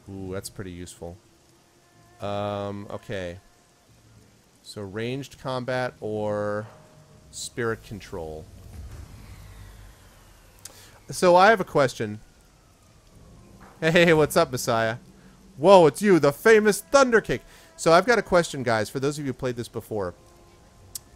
Ooh, that's pretty useful. Okay. So ranged combat or spirit control. So I have a question. Hey, what's up, Messiah? Whoa, it's you, the famous Thundercake. So I've got a question, guys, for those of you who played this before.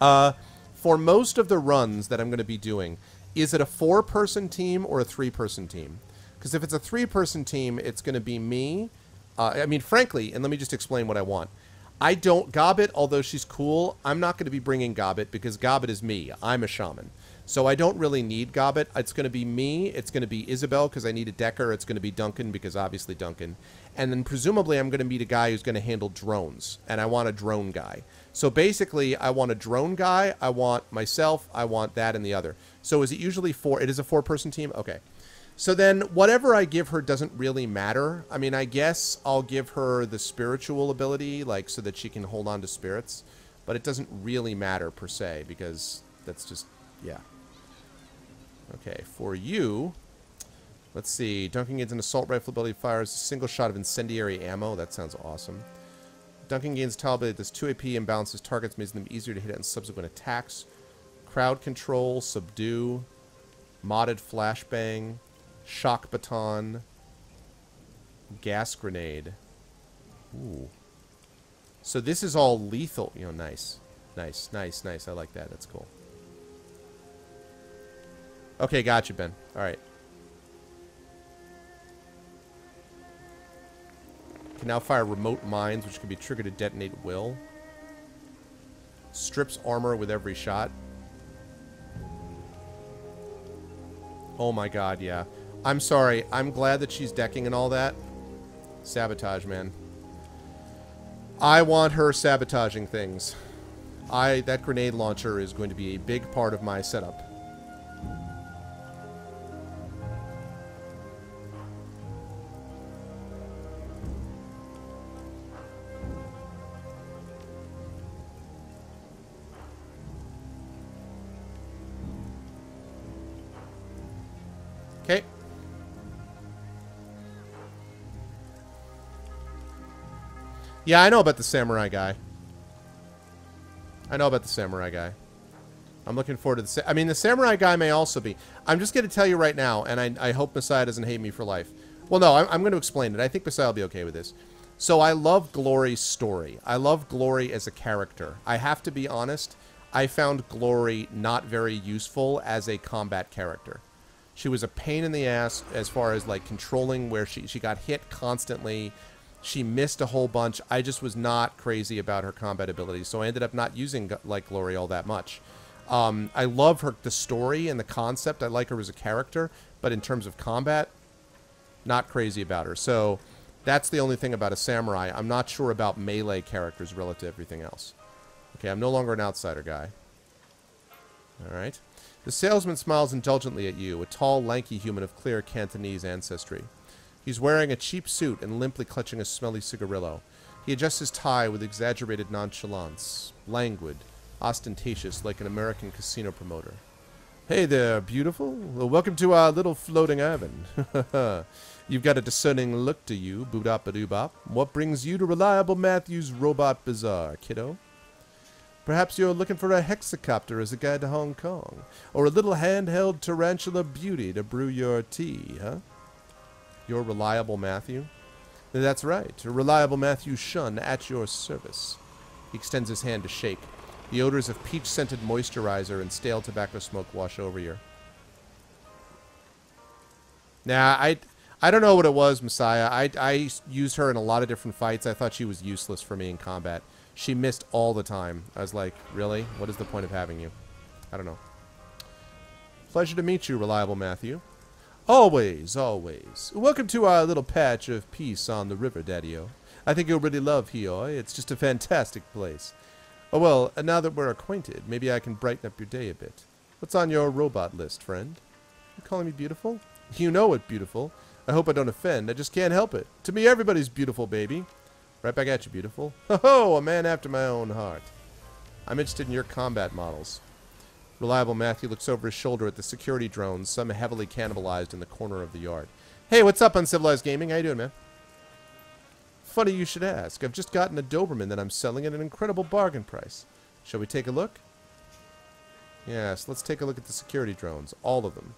For most of the runs that I'm going to be doing, is it a 4-person team or a 3-person team? Because if it's a 3-person team, it's going to be me. I mean, frankly, and let me just explain what I want. I don't... Gobbet, although she's cool, I'm not going to be bringing Gobbet because Gobbet is me. I'm a shaman. So I don't really need Gobbet. It's going to be me. It's going to be Isabel because I need a Decker. It's going to be Duncan because obviously Duncan. And then presumably I'm going to meet a guy who's going to handle drones. And I want a drone guy. So basically I want a drone guy. I want myself. I want that and the other. So is it usually 4? It is a 4-person team? Okay. So then whatever I give her doesn't really matter. I mean, I guess I'll give her the spiritual ability, like, so that she can hold on to spirits. But it doesn't really matter, per se, because that's just, yeah. Okay, for you, let's see. Duncan gains an assault rifle ability, fires a single shot of incendiary ammo. That sounds awesome. Duncan gains a tall ability that does 2 AP and balances targets, making them easier to hit on subsequent attacks. Crowd control, subdue, modded flashbang. Shock baton. Gas grenade. Ooh. So this is all lethal. You know, nice. Nice, nice, nice. I like that. That's cool. Okay, gotcha, Ben. Alright. Can now fire remote mines, which can be triggered to detonate at will. Strips armor with every shot. Oh my god, yeah. I'm sorry. I'm glad that she's decking and all that. Sabotage, man. I want her sabotaging things. That grenade launcher is going to be a big part of my setup. Okay. Yeah, I know about the samurai guy. I know about the samurai guy. I'm looking forward to the... I mean, the samurai guy may also be... I'm just going to tell you right now, and I hope Messiah doesn't hate me for life. Well, no, I'm going to explain it. I think Messiah will be okay with this. So I love Glory's story. I love Glory as a character. I have to be honest. I found Glory not very useful as a combat character. She was a pain in the ass as far as, like, controlling where she got hit constantly. She missed a whole bunch. I just was not crazy about her combat abilities, so I ended up not using, like, Glory all that much. I love the story and the concept. I like her as a character, but in terms of combat, not crazy about her. So that's the only thing about a samurai. I'm not sure about melee characters relative to everything else. Okay, I'm no longer an outsider guy. Alright. The salesman smiles indulgently at you, a tall, lanky human of clear Cantonese ancestry. He's wearing a cheap suit and limply clutching a smelly cigarillo. He adjusts his tie with exaggerated nonchalance, languid, ostentatious like an American casino promoter. Hey there, beautiful. Well, welcome to our little floating island. You've got a discerning look to you, boop-dop-a-doo-bop. What brings you to Reliable Matthew's Robot Bazaar, kiddo? Perhaps you're looking for a hexacopter as a guide to Hong Kong, or a little handheld tarantula beauty to brew your tea, huh? You're Reliable Matthew? That's right, Reliable Matthew Shun at your service. He extends his hand to shake. The odors of peach-scented moisturizer and stale tobacco smoke wash over you. Nah, I don't know what it was, Messiah. I used her in a lot of different fights. I thought she was useless for me in combat. She missed all the time. I was like, really? What is the point of having you? I don't know. Pleasure to meet you, Reliable Matthew. Always, always. Welcome to our little patch of peace on the river, Daddy-o. I think you'll really love Hioi. It's just a fantastic place. Oh, well, now that we're acquainted, maybe I can brighten up your day a bit. What's on your robot list, friend? You calling me beautiful? You know it, beautiful. I hope I don't offend. I just can't help it. To me, everybody's beautiful, baby. Right back at you, beautiful. Ho-ho, a man after my own heart. I'm interested in your combat models. Reliable Matthew looks over his shoulder at the security drones, some heavily cannibalized in the corner of the yard. Hey, what's up, Uncivilized Gaming? How you doing, man? Funny you should ask. I've just gotten a Doberman that I'm selling at an incredible bargain price. Shall we take a look? Yes, let's take a look at the security drones. All of them.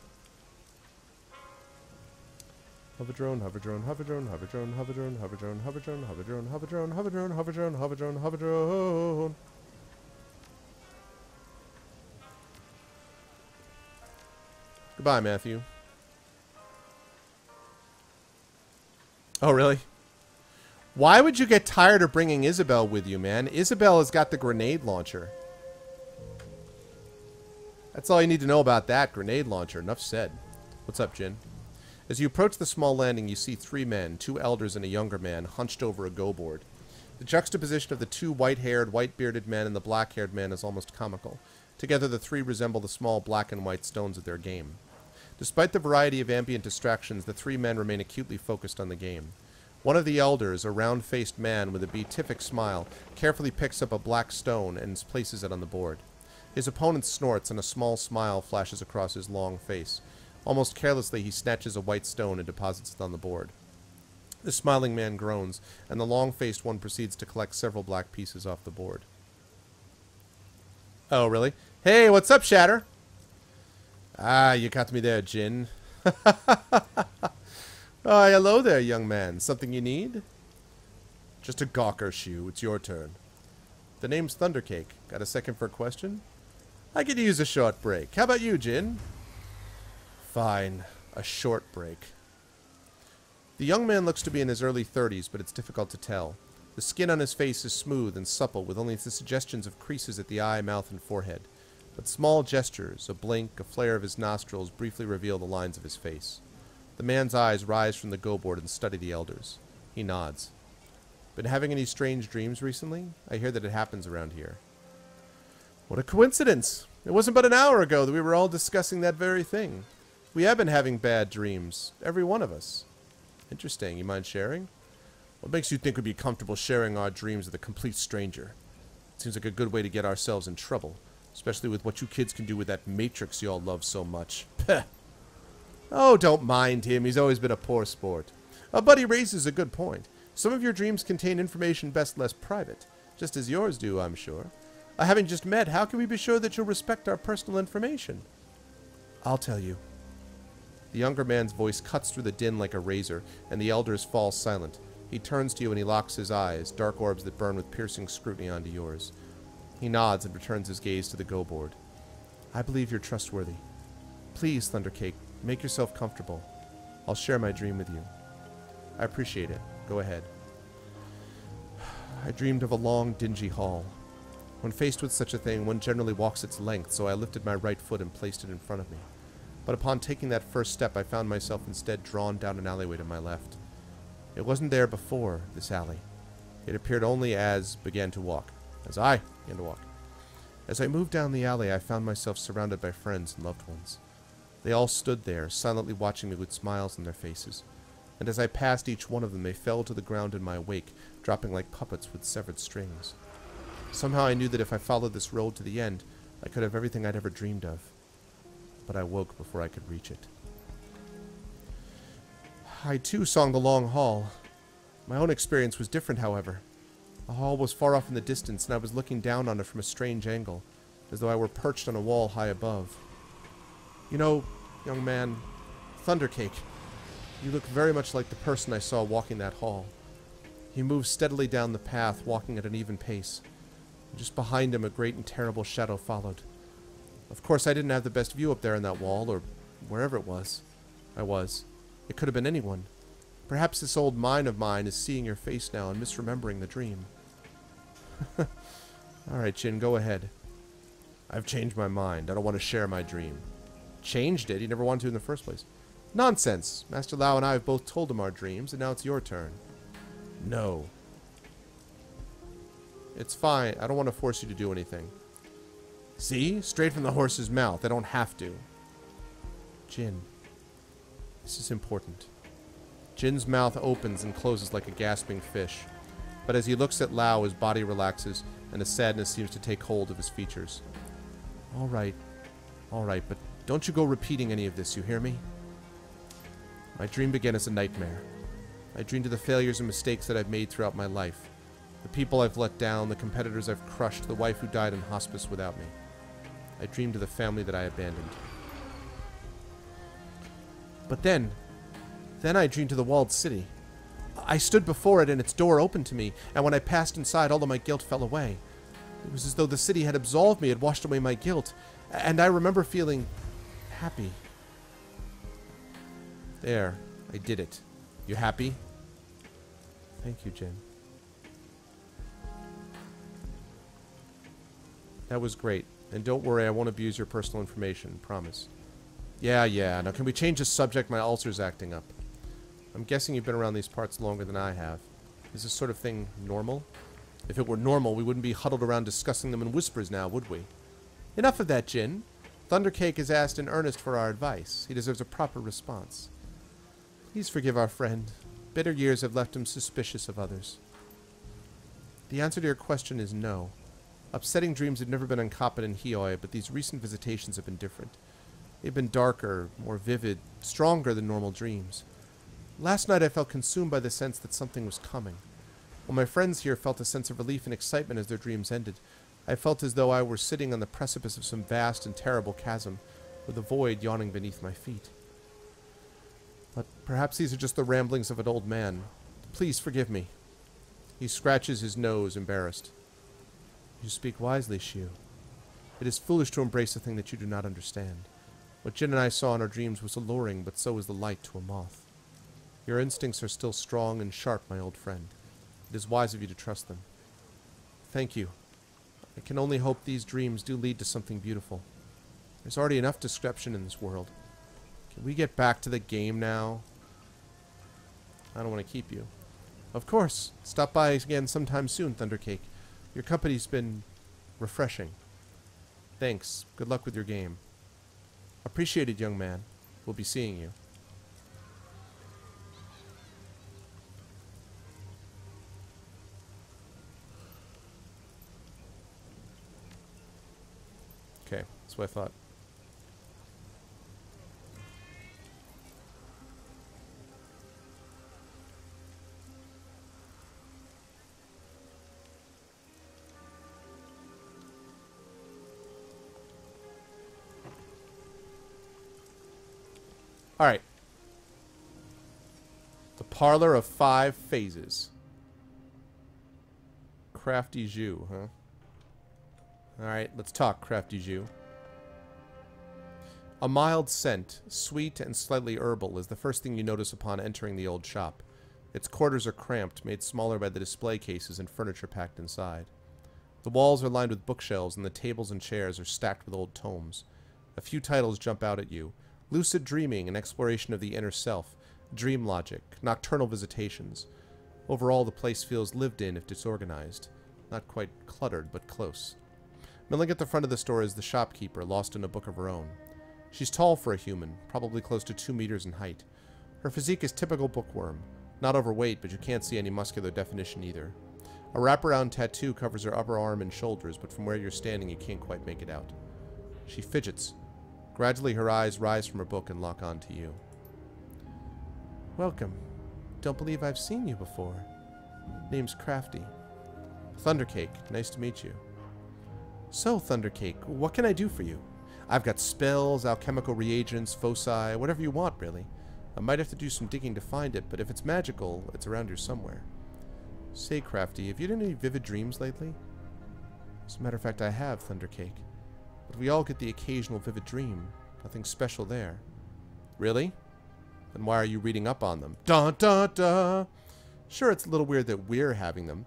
Hover drone, hover drone, hover drone, hover drone, hover drone, hover drone, hover drone, hover drone, hover drone, hover drone, hover drone, hover drone, hover drone. Goodbye, Matthew. Oh, really? Why would you get tired of bringing Isabel with you, man? Isabel has got the grenade launcher. That's all you need to know about that grenade launcher. Enough said. What's up, Jin? As you approach the small landing, you see three men, two elders and a younger man, hunched over a go-board. The juxtaposition of the two white-haired, white-bearded men and the black-haired man is almost comical. Together, the three resemble the small black and white stones of their game. Despite the variety of ambient distractions, the three men remain acutely focused on the game. One of the elders, a round-faced man with a beatific smile, carefully picks up a black stone and places it on the board. His opponent snorts, and a small smile flashes across his long face. Almost carelessly, he snatches a white stone and deposits it on the board. The smiling man groans, and the long-faced one proceeds to collect several black pieces off the board. Oh, really? Hey, what's up, Shatter? Ah, you got me there, Jin. Oh, hello there, young man. Something you need? Just a gawker shoe. It's your turn. The name's Thundercake. Got a second for a question? I could use a short break. How about you, Jin? Fine. A short break. The young man looks to be in his early 30s, but it's difficult to tell. The skin on his face is smooth and supple, with only the suggestions of creases at the eye, mouth, and forehead. But small gestures, a blink, a flare of his nostrils, briefly reveal the lines of his face. The man's eyes rise from the go-board and study the elders. He nods. Been having any strange dreams recently? I hear that it happens around here. What a coincidence! It wasn't but an hour ago that we were all discussing that very thing. We have been having bad dreams. Every one of us. Interesting. You mind sharing? What makes you think we'd be comfortable sharing our dreams with a complete stranger? It seems like a good way to get ourselves in trouble. Especially with what you kids can do with that Matrix you all love so much. Peh! Oh, don't mind him. He's always been a poor sport. But he raises a good point. Some of your dreams contain information best left private. Just as yours do, I'm sure. Having just met, how can we be sure that you'll respect our personal information? I'll tell you. The younger man's voice cuts through the din like a razor, and the elders fall silent. He turns to you and he locks his eyes, dark orbs that burn with piercing scrutiny onto yours. He nods and returns his gaze to the go-board. I believe you're trustworthy. Please, Thundercake, make yourself comfortable. I'll share my dream with you. I appreciate it. Go ahead. I dreamed of a long, dingy hall. When faced with such a thing, one generally walks its length, so I lifted my right foot and placed it in front of me. But upon taking that first step, I found myself instead drawn down an alleyway to my left. It wasn't there before, this alley. It appeared only as I began to walk. As I moved down the alley, I found myself surrounded by friends and loved ones. They all stood there, silently watching me with smiles on their faces. And as I passed each one of them, they fell to the ground in my wake, dropping like puppets with severed strings. Somehow I knew that if I followed this road to the end, I could have everything I'd ever dreamed of. But I woke before I could reach it. I too song the long hall. My own experience was different, however. The hall was far off in the distance, and I was looking down on it from a strange angle, as though I were perched on a wall high above. You know, young man, Thundercake, you look very much like the person I saw walking that hall. He moved steadily down the path, walking at an even pace. And just behind him, a great and terrible shadow followed. Of course, I didn't have the best view up there on that wall, or wherever it was. It could have been anyone. Perhaps this old mind of mine is seeing your face now and misremembering the dream. Alright, Jin, go ahead. I've changed my mind. I don't want to share my dream. Changed it? You never wanted to in the first place. Nonsense. Master Lao and I have both told him our dreams, and now it's your turn. No. It's fine. I don't want to force you to do anything. See? Straight from the horse's mouth. I don't have to. Jin. This is important. Jin's mouth opens and closes like a gasping fish. But as he looks at Lao, his body relaxes, and a sadness seems to take hold of his features. All right, but don't you go repeating any of this, you hear me? My dream began as a nightmare. I dreamed of the failures and mistakes that I've made throughout my life. The people I've let down, the competitors I've crushed, the wife who died in hospice without me. I dreamed of the family that I abandoned. But then I dreamed of the walled city. I stood before it and its door opened to me, and when I passed inside, all of my guilt fell away. It was as though the city had absolved me, had washed away my guilt, and I remember feeling happy. There, I did it. You happy? Thank you, Jin. That was great. And don't worry, I won't abuse your personal information, promise. Yeah. Now, can we change the subject? My ulcer's acting up. I'm guessing you've been around these parts longer than I have. Is this sort of thing normal? If it were normal, we wouldn't be huddled around discussing them in whispers now, would we? Enough of that, Jin. Thundercake has asked in earnest for our advice. He deserves a proper response. Please forgive our friend. Bitter years have left him suspicious of others. The answer to your question is no. Upsetting dreams have never been uncommon in Hioi, but these recent visitations have been different. They've been darker, more vivid, stronger than normal dreams. Last night I felt consumed by the sense that something was coming. While my friends here felt a sense of relief and excitement as their dreams ended, I felt as though I were sitting on the precipice of some vast and terrible chasm, with a void yawning beneath my feet. But perhaps these are just the ramblings of an old man. Please forgive me. He scratches his nose, embarrassed. You speak wisely, Xiu. It is foolish to embrace a thing that you do not understand. What Jin and I saw in our dreams was alluring, but so is the light to a moth. Your instincts are still strong and sharp, my old friend. It is wise of you to trust them. Thank you. I can only hope these dreams do lead to something beautiful. There's already enough deception in this world. Can we get back to the game now? I don't want to keep you. Of course. Stop by again sometime soon, Thundercake. Your company's been refreshing. Thanks. Good luck with your game. Appreciated, young man. We'll be seeing you. Okay, that's what I thought. Alright. The Parlor of Five Phases. Crafty Zhu, huh? Alright, let's talk, Crafty Zhu. A mild scent, sweet and slightly herbal, is the first thing you notice upon entering the old shop. Its quarters are cramped, made smaller by the display cases and furniture packed inside. The walls are lined with bookshelves, and the tables and chairs are stacked with old tomes. A few titles jump out at you. Lucid Dreaming, an exploration of the inner self, Dream Logic, Nocturnal Visitations. Overall, the place feels lived in if disorganized. Not quite cluttered, but close. Milling at the front of the store is the shopkeeper, lost in a book of her own. She's tall for a human, probably close to 2 meters in height. Her physique is typical bookworm. Not overweight, but you can't see any muscular definition either. A wraparound tattoo covers her upper arm and shoulders, but from where you're standing you can't quite make it out. She fidgets. Gradually her eyes rise from her book and lock on to you. Welcome. Don't believe I've seen you before. Name's Crafty. Thundercake, nice to meet you. So, Thundercake, what can I do for you? I've got spells, alchemical reagents, foci, whatever you want, really. I might have to do some digging to find it, but if it's magical, it's around here somewhere. Say, Crafty, have you had any vivid dreams lately? As a matter of fact, I have, Thundercake. But we all get the occasional vivid dream. Nothing special there. Really? Then why are you reading up on them? Dun dun dun! Sure, it's a little weird that we're having them,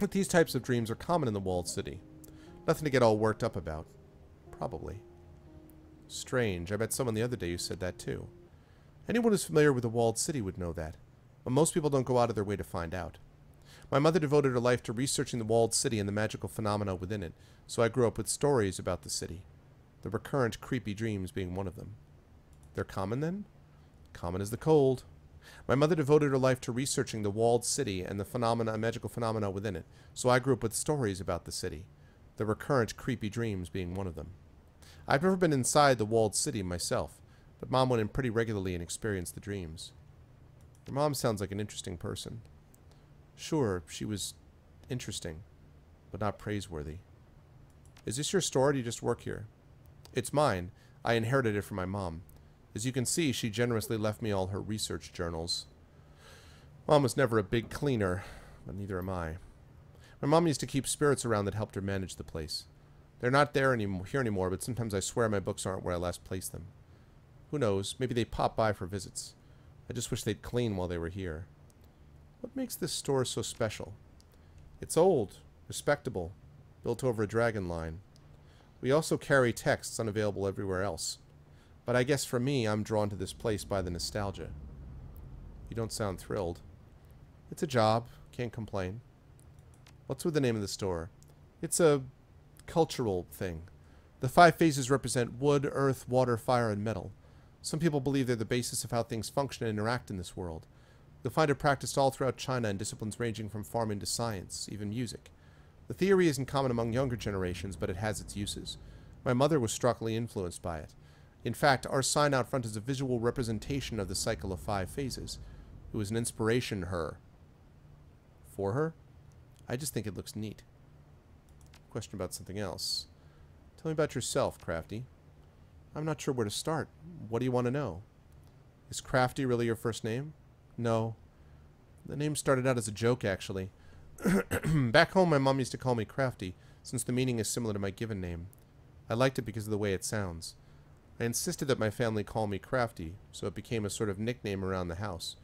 but these types of dreams are common in the walled city. Nothing to get all worked up about. Probably. Strange. I met someone the other day who said that too. Anyone who's familiar with the walled city would know that, but most people don't go out of their way to find out. My mother devoted her life to researching the walled city and the magical phenomena within it, so I grew up with stories about the city. The recurrent creepy dreams being one of them. They're common then? Common as the cold. My mother devoted her life to researching the walled city and the magical phenomena within it, so I grew up with stories about the city. The recurrent creepy dreams being one of them. I've never been inside the walled city myself, but Mom went in pretty regularly and experienced the dreams. Your mom sounds like an interesting person. Sure, she was interesting, but not praiseworthy. Is this your store or do you just work here? It's mine. I inherited it from my mom. As you can see, she generously left me all her research journals. Mom was never a big cleaner, but neither am I. My mom used to keep spirits around that helped her manage the place. They're not here anymore, but sometimes I swear my books aren't where I last placed them. Who knows, maybe they pop by for visits. I just wish they'd clean while they were here. What makes this store so special? It's old, respectable, built over a dragon line. We also carry texts unavailable everywhere else. But I guess for me, I'm drawn to this place by the nostalgia. You don't sound thrilled. It's a job, can't complain. What's with the name of the store? It's a cultural thing. The 5 phases represent wood, earth, water, fire, and metal. Some people believe they're the basis of how things function and interact in this world. You'll find it practiced all throughout China in disciplines ranging from farming to science, even music. The theory isn't common among younger generations, but it has its uses. My mother was strongly influenced by it. In fact, our sign out front is a visual representation of the cycle of 5 phases. It was an inspiration for her? I just think it looks neat. Question about something else. Tell me about yourself, Crafty. I'm not sure where to start. What do you want to know? Is Crafty really your first name? No. The name started out as a joke, actually. Back home, my mom used to call me Crafty, since the meaning is similar to my given name. I liked it because of the way it sounds. I insisted that my family call me Crafty, so it became a sort of nickname around the house.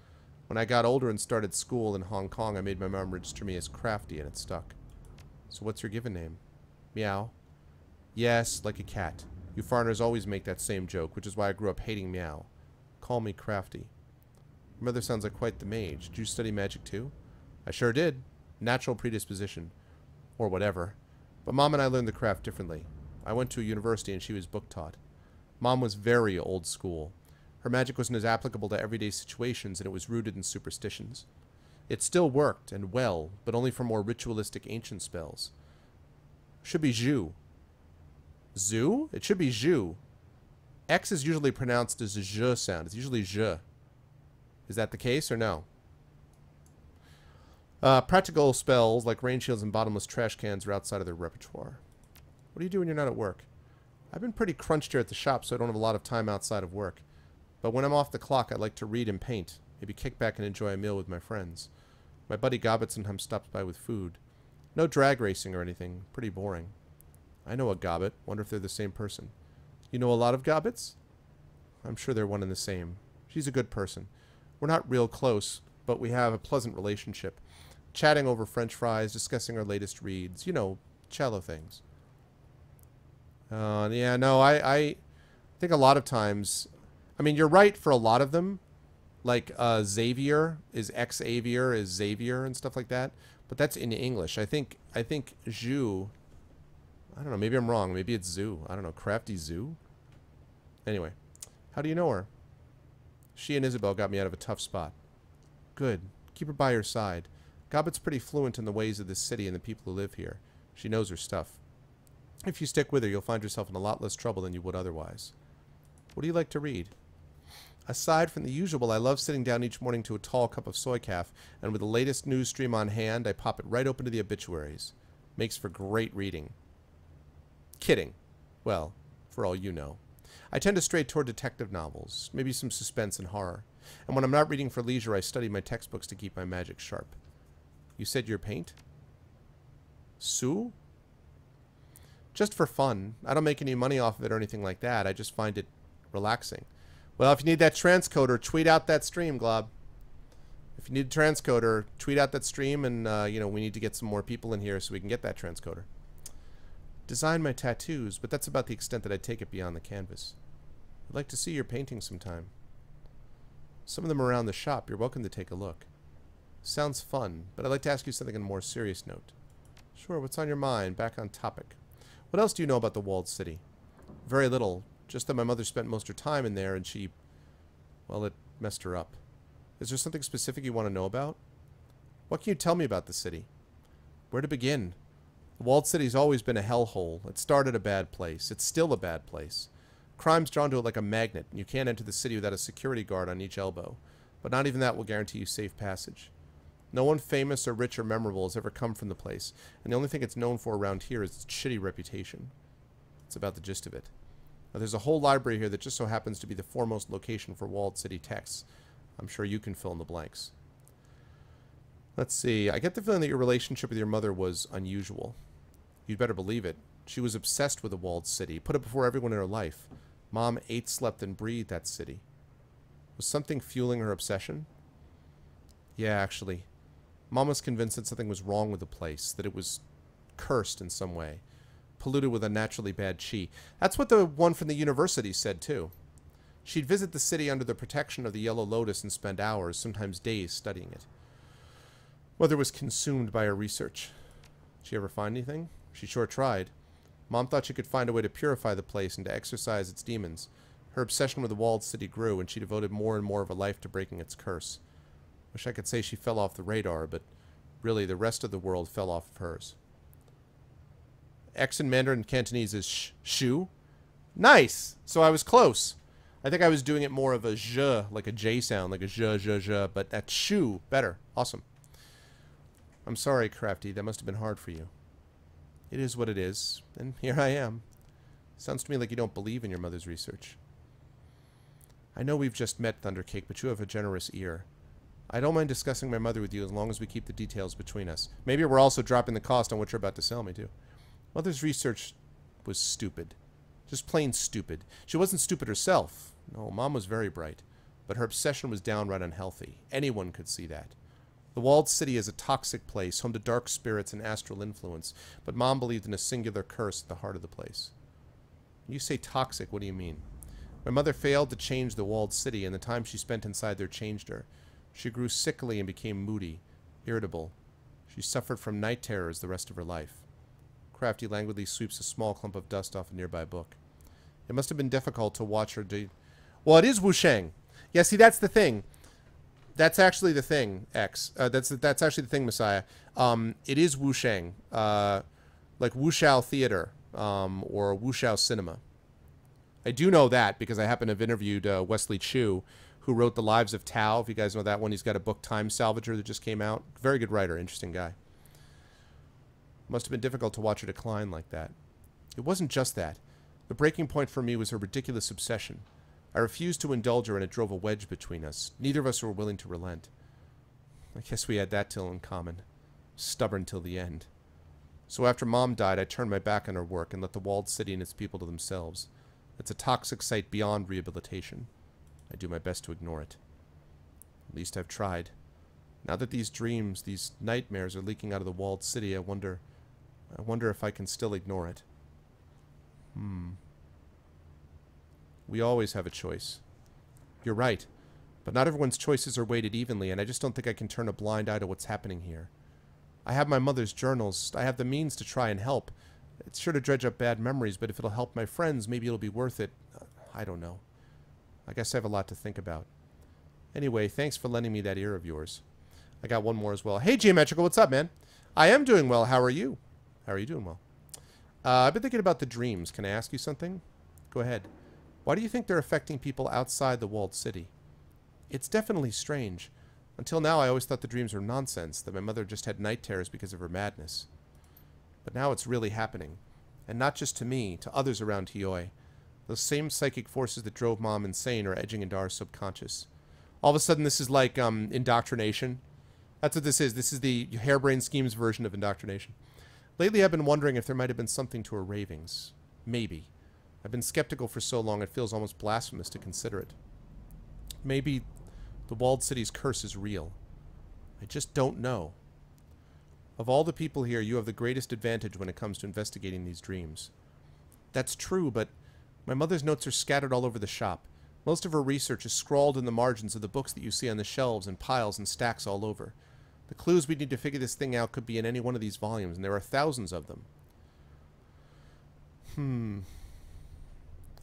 When I got older and started school in Hong Kong, I made my mom register me as Crafty, and it stuck. So what's your given name? Meow? Yes, like a cat. You foreigners always make that same joke, which is why I grew up hating Meow. Call me Crafty. Your mother sounds like quite the mage. Did you study magic too? I sure did. Natural predisposition. Or whatever. But Mom and I learned the craft differently. I went to a university and she was book taught. Mom was very old school. Her magic wasn't as applicable to everyday situations, and it was rooted in superstitions. It still worked, and well, but only for more ritualistic ancient spells. Should be Zhu. Zhu? It should be Zhu. X is usually pronounced as a zh sound. It's usually zh. Is that the case or no? Practical spells like rain shields and bottomless trash cans are outside of their repertoire. What do you do when you're not at work? I've been pretty crunched here at the shop, so I don't have a lot of time outside of work. But when I'm off the clock, I like to read and paint. Maybe kick back and enjoy a meal with my friends. My buddy Gobbet sometimes stops by with food. No drag racing or anything. Pretty boring. I know a Gobbet. Wonder if they're the same person. You know a lot of Gobbets? I'm sure they're one and the same. She's a good person. We're not real close, but we have a pleasant relationship. Chatting over French fries, discussing our latest reads. You know, cello things. Yeah, no, I think a lot of times... I mean, you're right for a lot of them. Like, Xavier is Xavier is Xavier and stuff like that. But that's in English. I think Zhu... I don't know. Maybe I'm wrong. Maybe it's Zoo. I don't know. Crafty Zoo? Anyway. How do you know her? She and Isabel got me out of a tough spot. Good. Keep her by your side. Gobbet's pretty fluent in the ways of this city and the people who live here. She knows her stuff. If you stick with her, you'll find yourself in a lot less trouble than you would otherwise. What do you like to read? Aside from the usual, I love sitting down each morning to a tall cup of soy calf, and with the latest news stream on hand, I pop it right open to the obituaries. Makes for great reading. Kidding. Well, for all you know. I tend to stray toward detective novels, maybe some suspense and horror. And when I'm not reading for leisure, I study my textbooks to keep my magic sharp. You said you're paint? Sue? Just for fun. I don't make any money off of it or anything like that. I just find it relaxing. Well, if you need that transcoder, tweet out that stream, Glob. If you need a transcoder, tweet out that stream, and, you know, we need to get some more people in here so we can get that transcoder. Design my tattoos, but that's about the extent that I take it beyond the canvas. I'd like to see your paintings sometime. Some of them are around the shop. You're welcome to take a look. Sounds fun, but I'd like to ask you something on a more serious note. Sure, what's on your mind? Back on topic. What else do you know about the walled city? Very little. Just that my mother spent most of her time in there and she... well, it messed her up. Is there something specific you want to know about? What can you tell me about the city? Where to begin? The walled city's always been a hellhole. It started a bad place. It's still a bad place. Crime's drawn to it like a magnet, and you can't enter the city without a security guard on each elbow. But not even that will guarantee you safe passage. No one famous or rich or memorable has ever come from the place, and the only thing it's known for around here is its shitty reputation. That's about the gist of it. Now, there's a whole library here that just so happens to be the foremost location for walled city texts. I'm sure you can fill in the blanks. Let's see. I get the feeling that your relationship with your mother was unusual. You'd better believe it. She was obsessed with the walled city, put it before everyone in her life. Mom ate, slept, and breathed that city. Was something fueling her obsession? Yeah, actually. Mom was convinced that something was wrong with the place, that it was cursed in some way, polluted with unnaturally bad chi. That's what the one from the university said, too. She'd visit the city under the protection of the Yellow Lotus and spend hours, sometimes days, studying it. Mother was consumed by her research. Did she ever find anything? She sure tried. Mom thought she could find a way to purify the place and to exorcise its demons. Her obsession with the walled city grew, and she devoted more and more of her life to breaking its curse. Wish I could say she fell off the radar, but really the rest of the world fell off of hers. X in Mandarin and Cantonese is shu. Nice! So I was close. I think I was doing it more of a zh, like a J sound, like a zh, but that shu, better. Awesome. I'm sorry, Crafty. That must have been hard for you. It is what it is, and here I am. Sounds to me like you don't believe in your mother's research. I know we've just met, Thundercake, but you have a generous ear. I don't mind discussing my mother with you as long as we keep the details between us. Maybe we're also dropping the cost on what you're about to sell me, too. Mother's research was stupid. Just plain stupid. She wasn't stupid herself. No, Mom was very bright. But her obsession was downright unhealthy. Anyone could see that. The walled city is a toxic place, home to dark spirits and astral influence, but Mom believed in a singular curse at the heart of the place. When you say toxic, what do you mean? My mother failed to change the walled city, and the time she spent inside there changed her. She grew sickly and became moody, irritable. She suffered from night terrors the rest of her life. Crafty languidly sweeps a small clump of dust off a nearby book. It must have been difficult to watch her Well, it is Wushang. Yeah, see, that's the thing. That's actually the thing, X. That's actually the thing, Messiah. It is Wushang. Like Wushao Theater, or Wushao Cinema. I do know that because I happen to have interviewed Wesley Chu, who wrote The Lives of Tao. If you guys know that one, he's got a book, Time Salvager, that just came out. Very good writer, interesting guy. Must have been difficult to watch her decline like that. It wasn't just that. The breaking point for me was her ridiculous obsession. I refused to indulge her, and it drove a wedge between us. Neither of us were willing to relent. I guess we had that in common. Stubborn till the end. So after Mom died, I turned my back on her work and let the walled city and its people to themselves. It's a toxic site beyond rehabilitation. I do my best to ignore it. At least I've tried. Now that these dreams, these nightmares are leaking out of the walled city, I wonder if I can still ignore it. We always have a choice. You're right. But not everyone's choices are weighted evenly, and I just don't think I can turn a blind eye to what's happening here. I have my mother's journals. I have the means to try and help. It's sure to dredge up bad memories, but if it'll help my friends, maybe it'll be worth it. I don't know. I guess I have a lot to think about. Anyway, thanks for lending me that ear of yours. I got one more as well. Hey, Geometrical, what's up, man? I am doing well. How are you? How are you doing well? I've been thinking about the dreams. Can I ask you something? Go ahead. Why do you think they're affecting people outside the walled city? It's definitely strange. Until now, I always thought the dreams were nonsense, that my mother just had night terrors because of her madness. But now it's really happening. And not just to me, to others around Hioi. Those same psychic forces that drove Mom insane are edging into our subconscious. All of a sudden, this is like indoctrination. That's what this is. This is the harebrained schemes version of indoctrination. Lately, I've been wondering if there might have been something to her ravings. Maybe. I've been skeptical for so long it feels almost blasphemous to consider it. Maybe the walled city's curse is real. I just don't know. Of all the people here, you have the greatest advantage when it comes to investigating these dreams. That's true, but my mother's notes are scattered all over the shop. Most of her research is scrawled in the margins of the books that you see on the shelves in piles and stacks all over. The clues we need to figure this thing out could be in any one of these volumes, and there are thousands of them.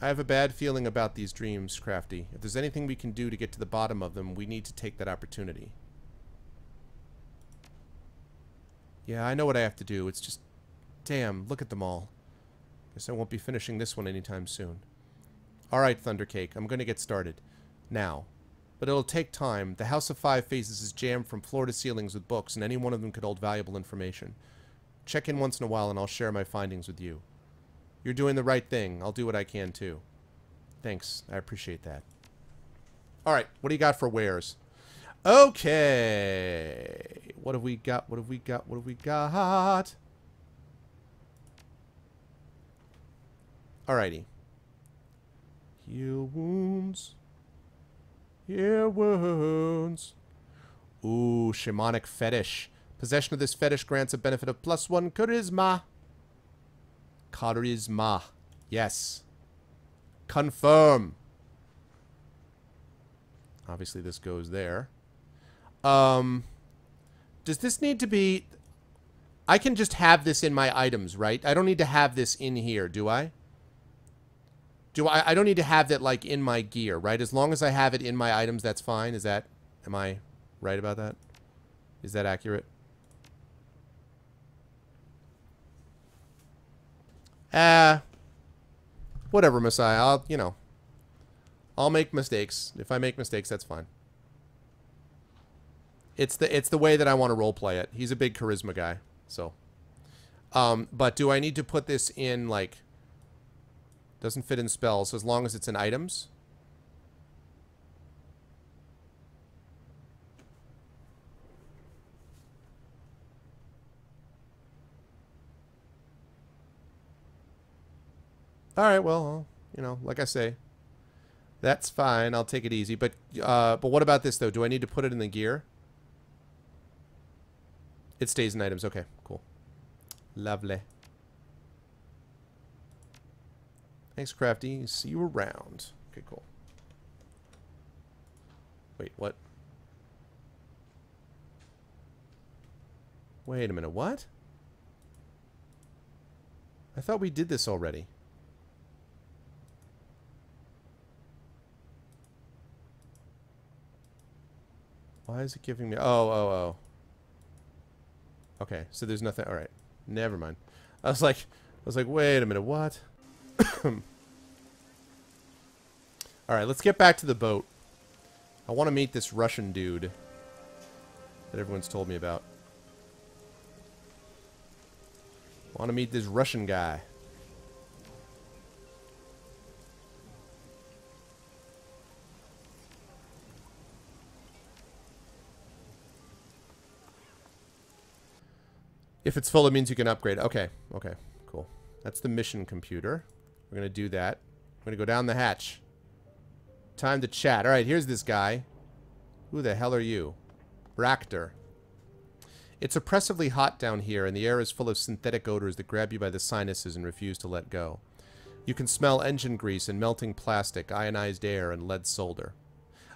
I have a bad feeling about these dreams, Crafty. If there's anything we can do to get to the bottom of them, we need to take that opportunity. Yeah, I know what I have to do. It's just... Damn, look at them all. Guess I won't be finishing this one anytime soon. Alright, Thundercake, I'm going to get started. Now. But it'll take time. The House of Five Faces is jammed from floor to ceilings with books, and any one of them could hold valuable information. Check in once in a while, and I'll share my findings with you. You're doing the right thing. I'll do what I can, too. Thanks. I appreciate that. Alright, what do you got for wares? Okay. What have we got? What have we got? What have we got? Alrighty. Heal wounds. Heal wounds. Ooh, shamanic fetish. Possession of this fetish grants a benefit of +1 charisma. Charisma. Yes. Confirm. Obviously, this goes there. Does this need to be... I can just have this in my items, right? I don't need to have this in here, do I? I don't need to have that, like, in my gear, right? As long as I have it in my items, that's fine. Is that... Am I right about that? Is that accurate? Whatever, Messiah. I'll, you know... I'll make mistakes. If I make mistakes, that's fine. It's the way that I want to roleplay it. He's a big charisma guy, so... but do I need to put this in, like... Doesn't fit in spells, as long as it's in items. Alright, well, you know, like I say. That's fine, I'll take it easy. But what about this, though? Do I need to put it in the gear? It stays in items. Okay, cool. Lovely. Thanks, Crafty. See you around. Okay, cool. Wait, what? Wait a minute, what? I thought we did this already. Why is it giving me... Oh. Okay, so there's nothing... Alright, never mind. I was like, wait a minute, what? Alright, let's get back to the boat. I want to meet this Russian dude that everyone's told me about. I want to meet this Russian guy. If it's full, it means you can upgrade. Okay, okay, cool. That's the mission computer. We're going to do that. We're going to go down the hatch. Time to chat. Alright, here's this guy. Who the hell are you? Bractor. It's oppressively hot down here, and the air is full of synthetic odors that grab you by the sinuses and refuse to let go. You can smell engine grease and melting plastic, ionized air, and lead solder.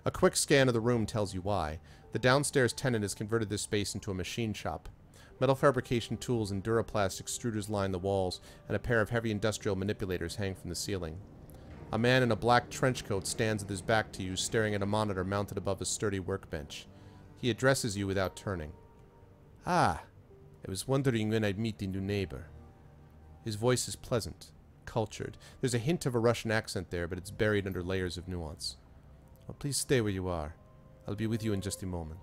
A quick scan of the room tells you why. The downstairs tenant has converted this space into a machine shop. Metal fabrication tools and Duraplast extruders line the walls, and a pair of heavy industrial manipulators hang from the ceiling. A man in a black trench coat stands with his back to you, staring at a monitor mounted above a sturdy workbench. He addresses you without turning. "Ah, I was wondering when I'd meet the new neighbor." His voice is pleasant, cultured. There's a hint of a Russian accent there, but it's buried under layers of nuance. "Well, please stay where you are. I'll be with you in just a moment.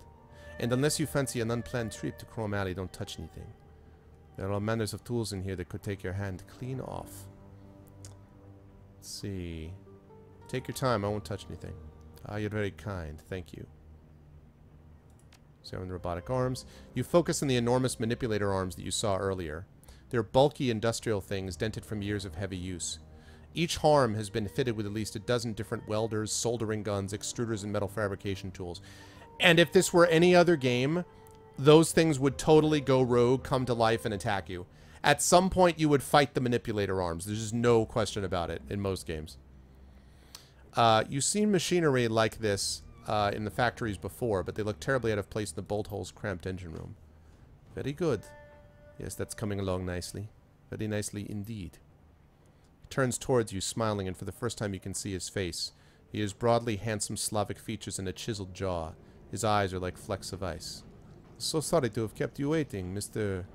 And unless you fancy an unplanned trip to Chrome Alley, don't touch anything. There are all manners of tools in here that could take your hand clean off." Let's see. "Take your time, I won't touch anything." "Ah, you're very kind, thank you." So in the robotic arms, you focus on the enormous manipulator arms that you saw earlier. They're bulky industrial things dented from years of heavy use. Each arm has been fitted with at least a dozen different welders, soldering guns, extruders, and metal fabrication tools. And if this were any other game, those things would totally go rogue, come to life, and attack you. At some point, you would fight the manipulator arms. There's just no question about it in most games. You've seen machinery like this in the factories before, but they look terribly out of place in the bolt holes cramped engine room. Very good. Yes, that's coming along nicely. Very nicely indeed. He turns towards you, smiling, and for the first time you can see his face. He has broadly handsome Slavic features and a chiseled jaw. His eyes are like flecks of ice. "So sorry to have kept you waiting, Mr.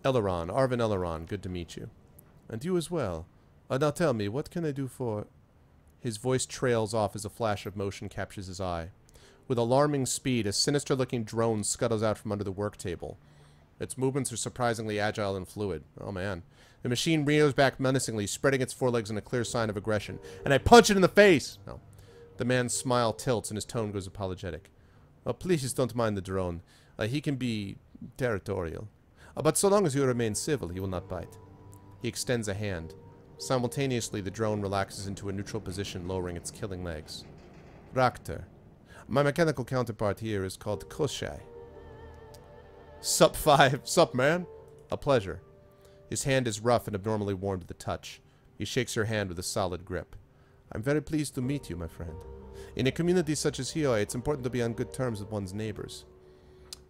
Elleron, Arvin Elleron, good to meet you." "And you as well. Now tell me, what can I do for..." His voice trails off as a flash of motion captures his eye. With alarming speed, a sinister-looking drone scuttles out from under the work table. Its movements are surprisingly agile and fluid. Oh, man. The machine rears back menacingly, spreading its forelegs in a clear sign of aggression. "And I punch it in the face!" No. The man's smile tilts and his tone goes apologetic. "Oh, please don't mind the drone. He can be territorial. But so long as you remain civil, he will not bite." He extends a hand. Simultaneously, the drone relaxes into a neutral position, lowering its killing legs. "Rakter. My mechanical counterpart here is called Koshai." "Sup, 5. Sup, man?" "A pleasure." His hand is rough and abnormally warm to the touch. He shakes your hand with a solid grip. "I'm very pleased to meet you, my friend. In a community such as Hioi, it's important to be on good terms with one's neighbors."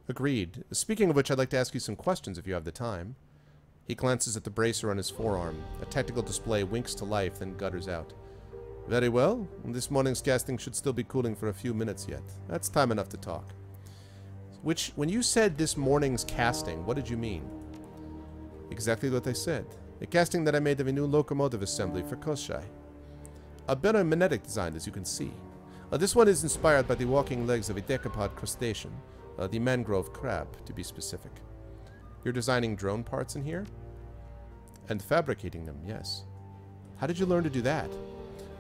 "Agreed. Speaking of which, I'd like to ask you some questions if you have the time." He glances at the bracer on his forearm. A technical display winks to life, then gutters out. "Very well. This morning's casting should still be cooling for a few minutes yet. That's time enough to talk." When you said this morning's casting, what did you mean? "Exactly what I said. The casting that I made of a new locomotive assembly for Koshai. A better magnetic design, as you can see. This one is inspired by the walking legs of a decapod crustacean, the mangrove crab, to be specific." "You're designing drone parts in here?" "And fabricating them, yes." "How did you learn to do that?"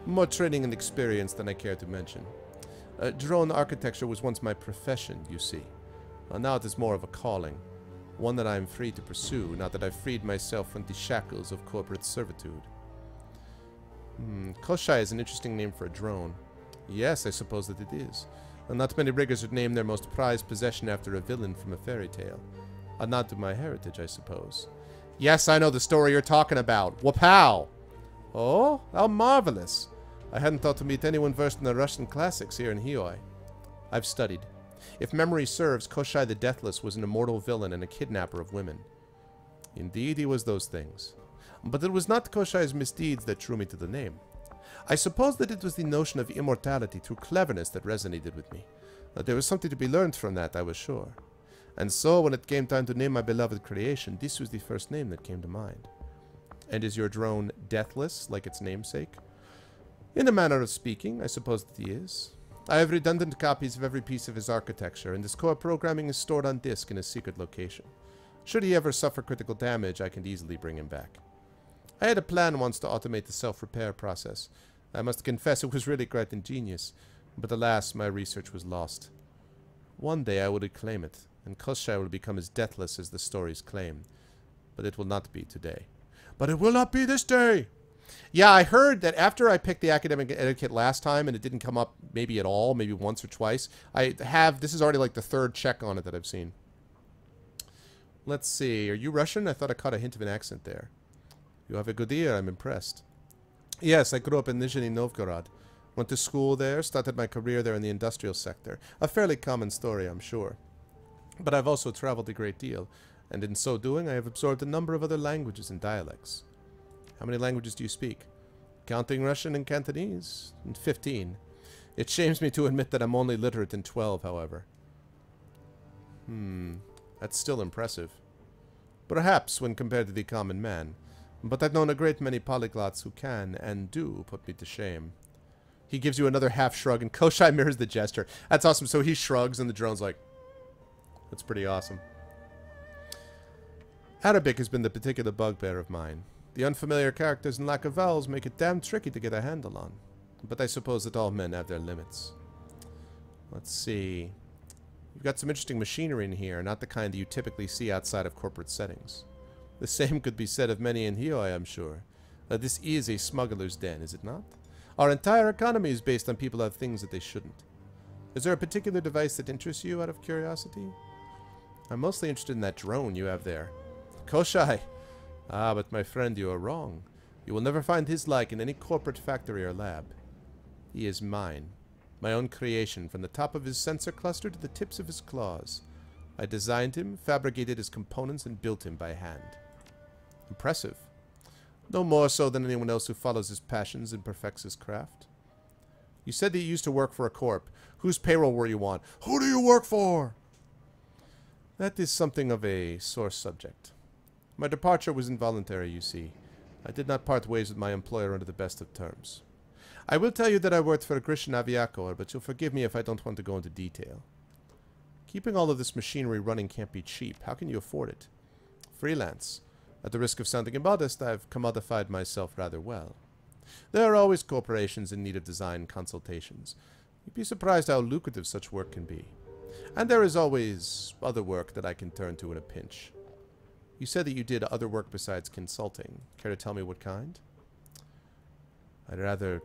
"More training and experience than I care to mention. Drone architecture was once my profession, you see. Now it is more of a calling. One that I am free to pursue, now that I've freed myself from the shackles of corporate servitude." Koshai is an interesting name for a drone. "Yes, I suppose that it is. Not many riggers would name their most prized possession after a villain from a fairy tale. A nod to my heritage, I suppose." "Yes, I know the story you're talking about. Wapow!" "Oh, how marvelous. I hadn't thought to meet anyone versed in the Russian classics here in Hioi." "I've studied. If memory serves, Koshai the Deathless was an immortal villain and a kidnapper of women." "Indeed, he was those things. But it was not Koshai's misdeeds that drew me to the name. I suppose that it was the notion of immortality through cleverness that resonated with me. There was something to be learned from that, I was sure. And so, when it came time to name my beloved creation, this was the first name that came to mind." "And is your drone deathless, like its namesake?" "In a manner of speaking, I suppose that he is. I have redundant copies of every piece of his architecture, and his core programming is stored on disk in a secret location. Should he ever suffer critical damage, I can easily bring him back. I had a plan once to automate the self-repair process. I must confess it was really quite ingenious, but alas, my research was lost. One day I will reclaim it, and Koshai will become as deathless as the stories claim. But it will not be today." "But it will not be this day!" Yeah, I heard that after I picked the academic etiquette last time and it didn't come up maybe at all, maybe once or twice, this is already like the third check on it that I've seen. Let's see, are you Russian? I thought I caught a hint of an accent there. "You have a good ear, I'm impressed." "Yes, I grew up in Nizhny Novgorod. Went to school there, started my career there in the industrial sector. A fairly common story, I'm sure. But I've also traveled a great deal, and in so doing I have absorbed a number of other languages and dialects. How many languages do you speak? Counting Russian and Cantonese? 15. It shames me to admit that I'm only literate in 12, however. That's still impressive. Perhaps when compared to the common man. But I've known a great many polyglots who can, and do, put me to shame. He gives you another half shrug, and Koshai mirrors the gesture. That's awesome. So he shrugs, and the drone's like... That's pretty awesome. Arabic has been the particular bugbear of mine. The unfamiliar characters and lack of vowels make it damn tricky to get a handle on. But I suppose that all men have their limits. Let's see. You've got some interesting machinery in here, not the kind that you typically see outside of corporate settings. The same could be said of many in Hioi, I'm sure. This is a smuggler's den, is it not? Our entire economy is based on people who have things that they shouldn't. Is there a particular device that interests you out of curiosity? I'm mostly interested in that drone you have there. Koshai! Ah, but my friend, you are wrong. You will never find his like in any corporate factory or lab. He is mine. My own creation, from the top of his sensor cluster to the tips of his claws. I designed him, fabricated his components, and built him by hand. Impressive. No more so than anyone else who follows his passions and perfects his craft. You said that you used to work for a corp. Whose payroll were you on? Who do you work for? That is something of a sore subject. My departure was involuntary, you see. I did not part ways with my employer under the best of terms. I will tell you that I worked for Grishin Aviakor, but you'll forgive me if I don't want to go into detail. Keeping all of this machinery running can't be cheap. How can you afford it? Freelance. At the risk of sounding immodest, I've commodified myself rather well. There are always corporations in need of design consultations. You'd be surprised how lucrative such work can be. And there is always other work that I can turn to in a pinch. You said that you did other work besides consulting. Care to tell me what kind? I'd rather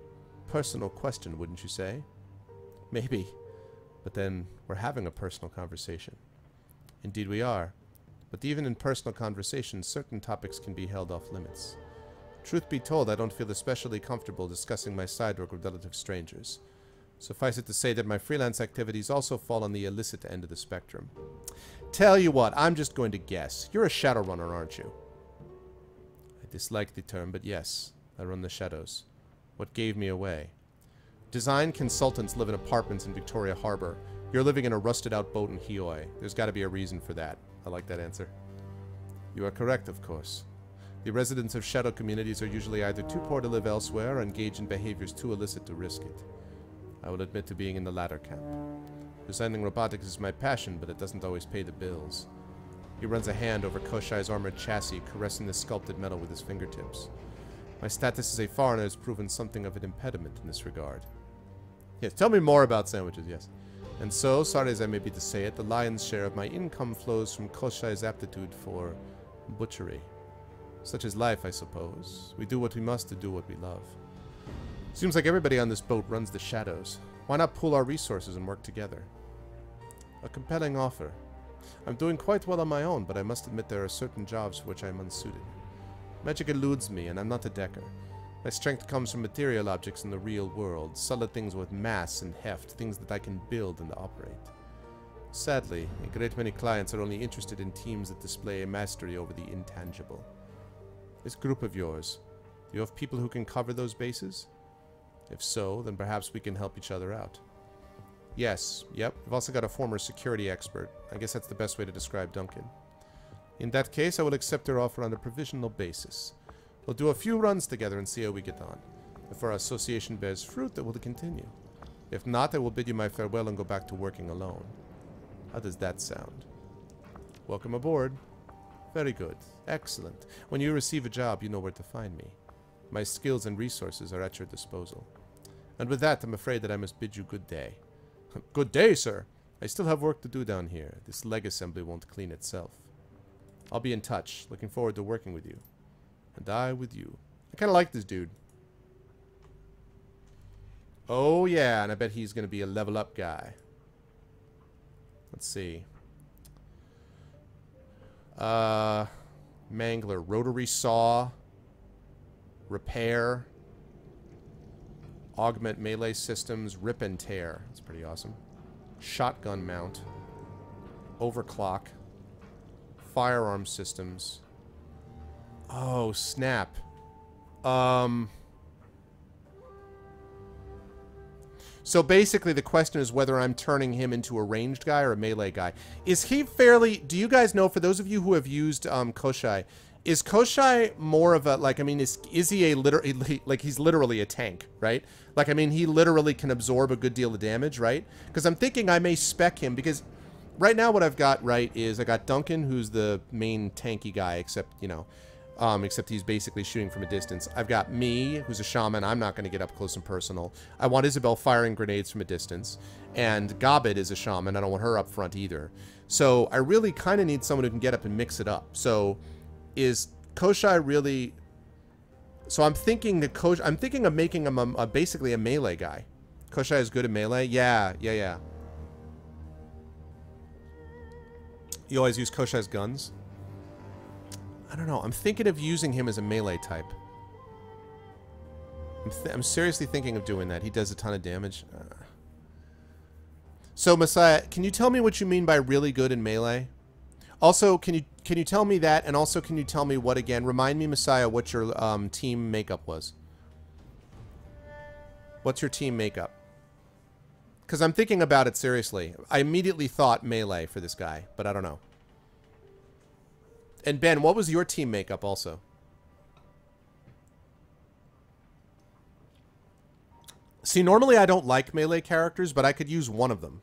personal question, wouldn't you say? Maybe. But then we're having a personal conversation. Indeed we are. But even in personal conversations, certain topics can be held off limits. Truth be told, I don't feel especially comfortable discussing my side work with relative strangers. Suffice it to say that my freelance activities also fall on the illicit end of the spectrum. Tell you what, I'm just going to guess. You're a Shadowrunner, aren't you? I dislike the term, but yes, I run the shadows. What gave me away? Design consultants live in apartments in Victoria Harbor. You're living in a rusted-out boat in Hioi. There's got to be a reason for that. I like that answer. You are correct, of course. The residents of shadow communities are usually either too poor to live elsewhere or engage in behaviors too illicit to risk it. I will admit to being in the latter camp. Designing robotics is my passion, but it doesn't always pay the bills. He runs a hand over Koshai's armored chassis, caressing the sculpted metal with his fingertips. My status as a foreigner has proven something of an impediment in this regard. Yes, tell me more about sandwiches, yes. And so, sorry as I may be to say it, the lion's share of my income flows from Koshai's aptitude for butchery. Such is life, I suppose. We do what we must to do what we love. Seems like everybody on this boat runs the shadows. Why not pool our resources and work together? A compelling offer. I'm doing quite well on my own, but I must admit there are certain jobs for which I am unsuited. Magic eludes me, and I'm not a decker. My strength comes from material objects in the real world, solid things with mass and heft, things that I can build and operate. Sadly, a great many clients are only interested in teams that display a mastery over the intangible. This group of yours, do you have people who can cover those bases? If so, then perhaps we can help each other out. Yes, yep, we've also got a former security expert. I guess that's the best way to describe Duncan. In that case, I will accept your offer on a provisional basis. We'll do a few runs together and see how we get on. If our association bears fruit, then we'll continue. If not, I will bid you my farewell and go back to working alone. How does that sound? Welcome aboard. Very good. Excellent. When you receive a job, you know where to find me. My skills and resources are at your disposal. And with that, I'm afraid that I must bid you good day. Good day, sir. I still have work to do down here. This leg assembly won't clean itself. I'll be in touch. Looking forward to working with you. And I with you. I kind of like this dude. Oh, yeah. And I bet he's going to be a level up guy. Let's see. Mangler. Rotary saw. Repair. Augment melee systems. Rip and tear. That's pretty awesome. Shotgun mount. Overclock. Firearm systems. Oh, snap. So basically the question is whether I'm turning him into a ranged guy or a melee guy. Is he fairly... Do you guys know, for those of you who have used Koshai, is Koshai more of a... Like, I mean, is he a literally... Like, he's literally a tank, right? Like, I mean, he literally can absorb a good deal of damage, right? Because I'm thinking I may spec him, because right now what I've got, right, is I got Duncan, who's the main tanky guy, except, you know... except he's basically shooting from a distance. I've got me, who's a shaman. I'm not going to get up close and personal. I want Isabel firing grenades from a distance. And Gobbet is a shaman. I don't want her up front either. So I really kind of need someone who can get up and mix it up. So is Koshai really... So I'm thinking that I'm thinking of making him basically a melee guy. Koshai is good at melee? Yeah. You always use Koshai's guns? I don't know. I'm thinking of using him as a melee type. I'm seriously thinking of doing that. He does a ton of damage. So, Messiah, can you tell me what you mean by really good in melee? Also, can you tell me that? And also, can you tell me what again? Remind me, Messiah, what your team makeup was. What's your team makeup? Because I'm thinking about it seriously. I immediately thought melee for this guy, but I don't know. And Ben, what was your team makeup also? See, normally I don't like melee characters, but I could use one of them.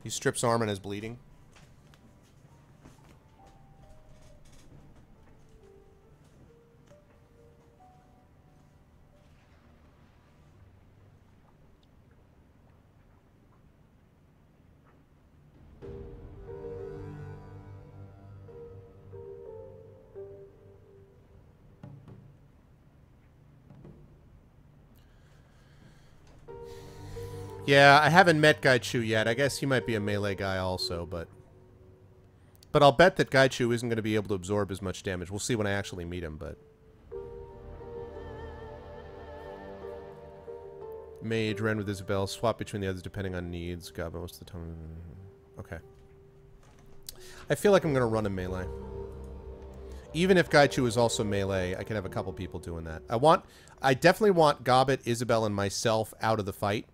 He strips arm and is bleeding. Yeah, I haven't met Gaichu yet. I guess he might be a melee guy also, but I'll bet that Gaichu isn't going to be able to absorb as much damage. We'll see when I actually meet him, but... Mage, Ren with Isabel, swap between the others depending on needs. God, most of the time... Okay. I feel like I'm going to run a melee. Even if Gaichu is also melee, I can have a couple people doing that. I definitely want Gobbet, Isabel, and myself out of the fight.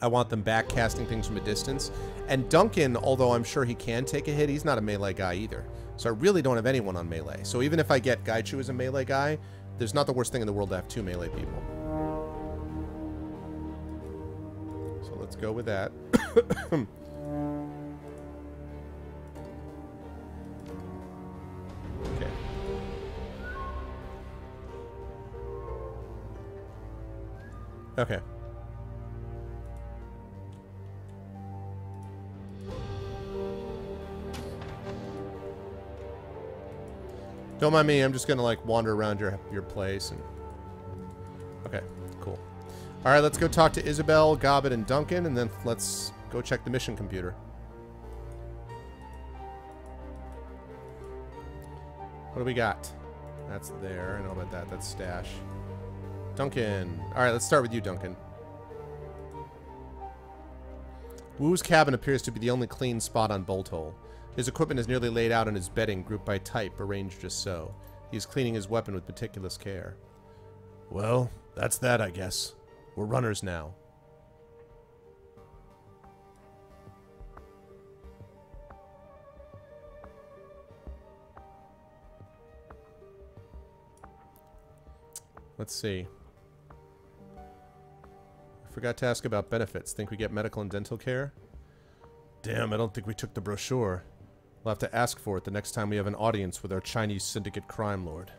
I want them back casting things from a distance. And Duncan, although I'm sure he can take a hit, he's not a melee guy either. So I really don't have anyone on melee. So even if I get Gaichu as a melee guy, there's not the worst thing in the world to have 2 melee people. So let's go with that. Okay. Okay. Don't mind me, I'm just gonna like wander around your place and... Okay, cool. Alright, let's go talk to Isabel, Gobbet, and Duncan, and then let's go check the mission computer. What do we got? That's there, I know about that, that's stash. Duncan. Alright, let's start with you, Duncan. Wu's cabin appears to be the only clean spot on Bolthole. His equipment is nearly laid out on his bedding, grouped by type, arranged just so. He is cleaning his weapon with meticulous care. Well, that's that, I guess. We're runners now. Let's see. I forgot to ask about benefits. Think we get medical and dental care? Damn, I don't think we took the brochure. We'll have to ask for it the next time we have an audience with our Chinese syndicate crime lord.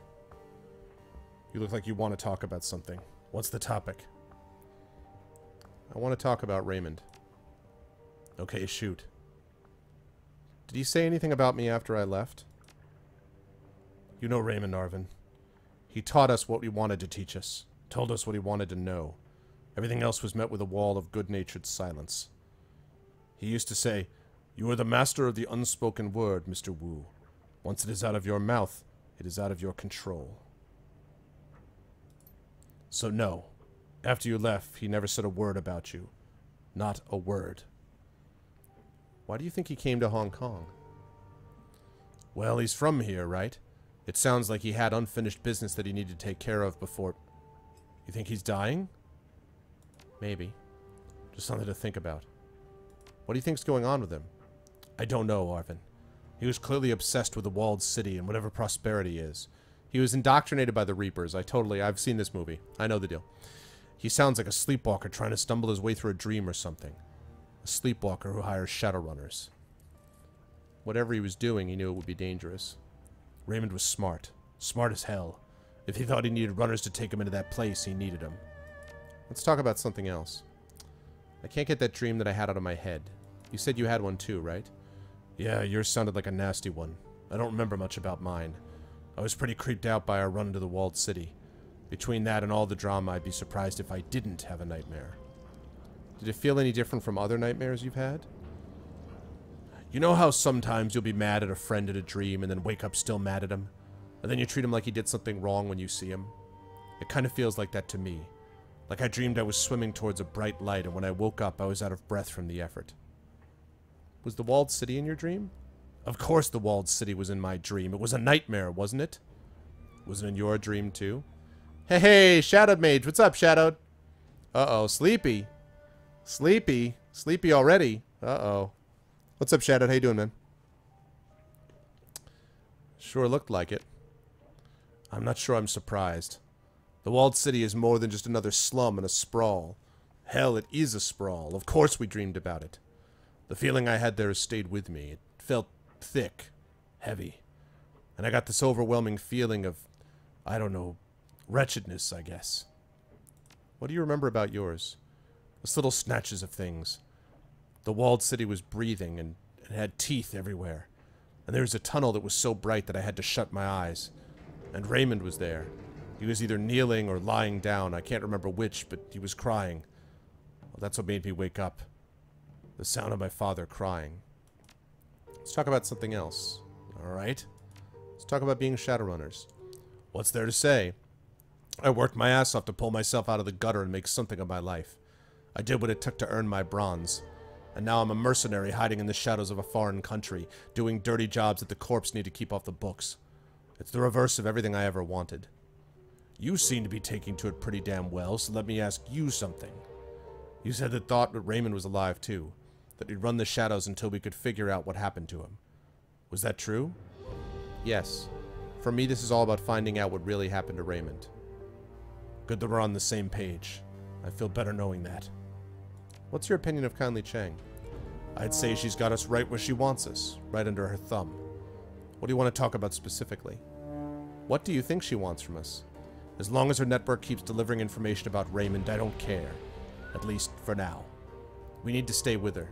You look like you want to talk about something. What's the topic? I want to talk about Raymond. Okay, shoot. Did he say anything about me after I left? You know Raymond, Arvin. He taught us what we wanted to teach us. Told us what he wanted to know. Everything else was met with a wall of good-natured silence. He used to say, "You are the master of the unspoken word, Mr. Wu. Once it is out of your mouth, it is out of your control." So no. After you left, he never said a word about you. Not a word. Why do you think he came to Hong Kong? Well, he's from here, right? It sounds like he had unfinished business that he needed to take care of before... You think he's dying? Maybe. Just something to think about. What do you think's going on with him? I don't know, Arvin. He was clearly obsessed with the walled city and whatever prosperity is. He was indoctrinated by the Reapers. I've seen this movie. I know the deal. He sounds like a sleepwalker trying to stumble his way through a dream or something. A sleepwalker who hires Shadowrunners. Whatever he was doing, he knew it would be dangerous. Raymond was smart. Smart as hell. If he thought he needed runners to take him into that place, he needed them. Let's talk about something else. I can't get that dream that I had out of my head. You said you had one too, right? Yeah, yours sounded like a nasty one. I don't remember much about mine. I was pretty creeped out by our run to the walled city. Between that and all the drama, I'd be surprised if I didn't have a nightmare. Did it feel any different from other nightmares you've had? You know how sometimes you'll be mad at a friend in a dream and then wake up still mad at him? And then you treat him like he did something wrong when you see him? It kind of feels like that to me. Like I dreamed I was swimming towards a bright light, and when I woke up, I was out of breath from the effort. Was the walled city in your dream? Of course the walled city was in my dream. It was a nightmare, wasn't it? Was it in your dream, too? Hey, Shadowed Mage. What's up, Shadowed? Uh-oh, Sleepy. Sleepy. Sleepy already. Uh-oh. What's up, Shadowed? How you doing, man? Sure looked like it. I'm not sure I'm surprised. The walled city is more than just another slum and a sprawl. Hell, it is a sprawl. Of course we dreamed about it. The feeling I had there has stayed with me. It felt thick, heavy. And I got this overwhelming feeling of, I don't know, wretchedness, I guess. What do you remember about yours? Just little snatches of things. The walled city was breathing, and it had teeth everywhere. And there was a tunnel that was so bright that I had to shut my eyes. And Raymond was there. He was either kneeling or lying down. I can't remember which, but he was crying. Well, that's what made me wake up. The sound of my father crying. Let's talk about something else. Alright? Let's talk about being Shadowrunners. What's there to say? I worked my ass off to pull myself out of the gutter and make something of my life. I did what it took to earn my bronze. And now I'm a mercenary hiding in the shadows of a foreign country, doing dirty jobs that the corps need to keep off the books. It's the reverse of everything I ever wanted. You seem to be taking to it pretty damn well, so let me ask you something. You said that thought that Raymond was alive too, that he'd run the shadows until we could figure out what happened to him. Was that true? Yes. For me, this is all about finding out what really happened to Raymond. Good that we're on the same page. I feel better knowing that. What's your opinion of Kindly Chang? I'd say she's got us right where she wants us, right under her thumb. What do you want to talk about specifically? What do you think she wants from us? As long as her network keeps delivering information about Raymond, I don't care. At least, for now. We need to stay with her.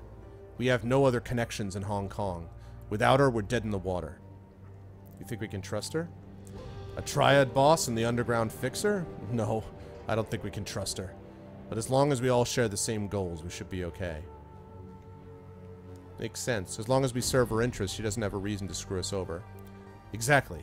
We have no other connections in Hong Kong. Without her, we're dead in the water. You think we can trust her? A triad boss and the underground fixer? No, I don't think we can trust her. But as long as we all share the same goals, we should be okay. Makes sense. As long as we serve her interests, she doesn't have a reason to screw us over. Exactly.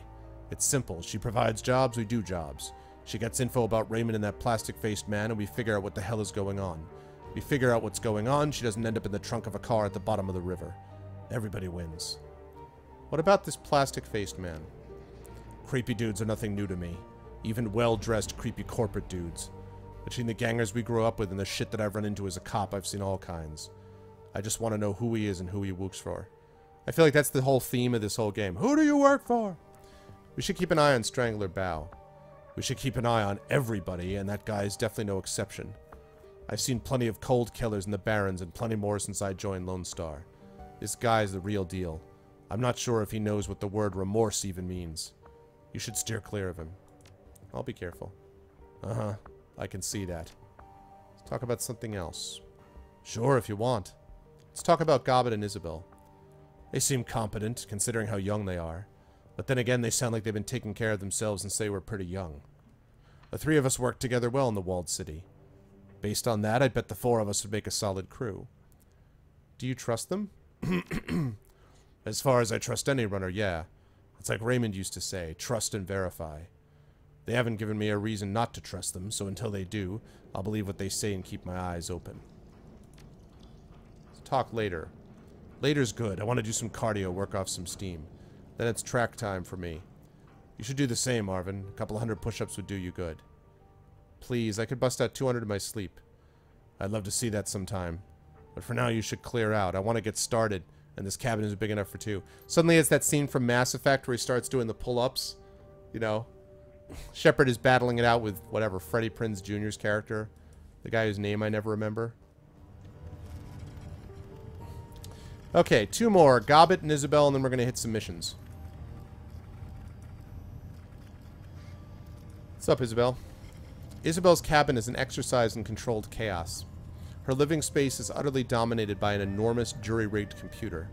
It's simple. She provides jobs, we do jobs. She gets info about Raymond and that plastic-faced man, and we figure out what the hell is going on. We figure out what's going on, she doesn't end up in the trunk of a car at the bottom of the river. Everybody wins. What about this plastic-faced man? Creepy dudes are nothing new to me. Even well-dressed, creepy corporate dudes. Between the gangers we grew up with and the shit that I've run into as a cop, I've seen all kinds. I just want to know who he is and who he works for. I feel like that's the whole theme of this whole game. Who do you work for? We should keep an eye on Strangler Bao. We should keep an eye on everybody, and that guy is definitely no exception. I've seen plenty of cold killers in the Barrens and plenty more since I joined Lone Star. This guy's the real deal. I'm not sure if he knows what the word remorse even means. You should steer clear of him. I'll be careful. Uh-huh. I can see that. Let's talk about something else. Sure, if you want. Let's talk about Gobbett and Isabel. They seem competent, considering how young they are. But then again, they sound like they've been taking care of themselves since they were pretty young. The three of us worked together well in the walled city. Based on that, I bet the four of us would make a solid crew. Do you trust them? As far as I trust any runner, yeah. It's like Raymond used to say, trust and verify. They haven't given me a reason not to trust them, so until they do, I'll believe what they say and keep my eyes open. Let's talk later. Later's good. I want to do some cardio, work off some steam. Then it's track time for me. You should do the same, Marvin. A couple 100 push-ups would do you good. Please, I could bust out 200 in my sleep. I'd love to see that sometime. But for now, you should clear out. I want to get started, and this cabin is big enough for two. Suddenly, it's that scene from Mass Effect where he starts doing the pull-ups. You know? Shepard is battling it out with, whatever, Freddie Prinze Jr.'s character. The guy whose name I never remember. Okay, 2 more. Gobbet and Isabel, and then we're going to hit some missions. What's up, Isabel? Isabel's cabin is an exercise in controlled chaos. Her living space is utterly dominated by an enormous jury-rigged computer.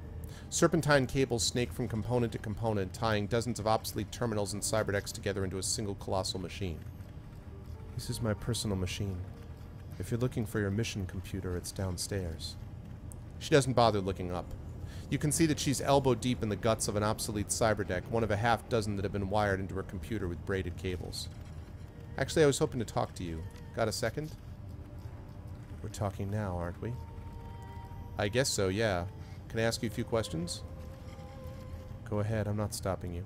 Serpentine cables snake from component to component, tying dozens of obsolete terminals and cyberdecks together into a single colossal machine. This is my personal machine. If you're looking for your mission computer, it's downstairs. She doesn't bother looking up. You can see that she's elbow deep in the guts of an obsolete cyberdeck, one of a half dozen that have been wired into her computer with braided cables. Actually, I was hoping to talk to you. Got a second? We're talking now, aren't we? I guess so, yeah. Can I ask you a few questions? Go ahead, I'm not stopping you.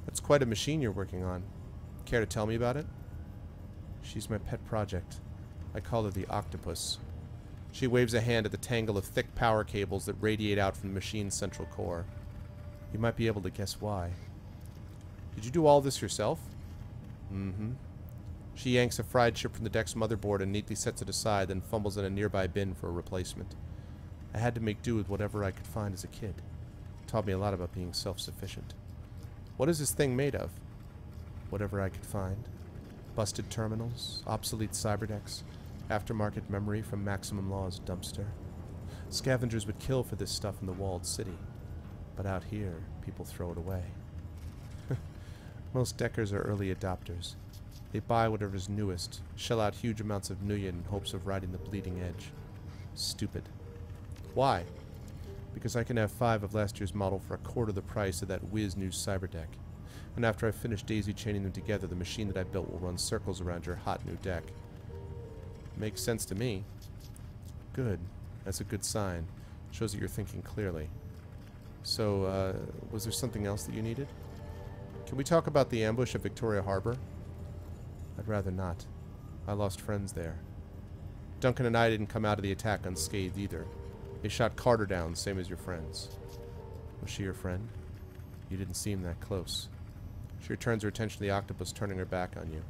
That's quite a machine you're working on. Care to tell me about it? She's my pet project. I call her the Octopus. She waves a hand at the tangle of thick power cables that radiate out from the machine's central core. You might be able to guess why. Did you do all this yourself? Mm-hmm. She yanks a fried chip from the deck's motherboard and neatly sets it aside, then fumbles in a nearby bin for a replacement. I had to make do with whatever I could find as a kid. It taught me a lot about being self-sufficient. What is this thing made of? Whatever I could find. Busted terminals, obsolete cyberdecks, aftermarket memory from Maximum Law's dumpster. Scavengers would kill for this stuff in the walled city. But out here, people throw it away. Most deckers are early adopters. They buy whatever's newest, shell out huge amounts of million in hopes of riding the bleeding edge. Stupid. Why? Because I can have 5 of last year's model for a quarter the price of that whiz new cyberdeck. And after I've finished daisy chaining them together, the machine that I built will run circles around your hot new deck. Makes sense to me. Good. That's a good sign. Shows that you're thinking clearly. So, was there something else that you needed? Can we talk about the ambush at Victoria Harbor? I'd rather not. I lost friends there. Duncan and I didn't come out of the attack unscathed either. They shot Carter down, same as your friends. Was she your friend? You didn't seem that close. She returns her attention to the octopus, turning her back on you.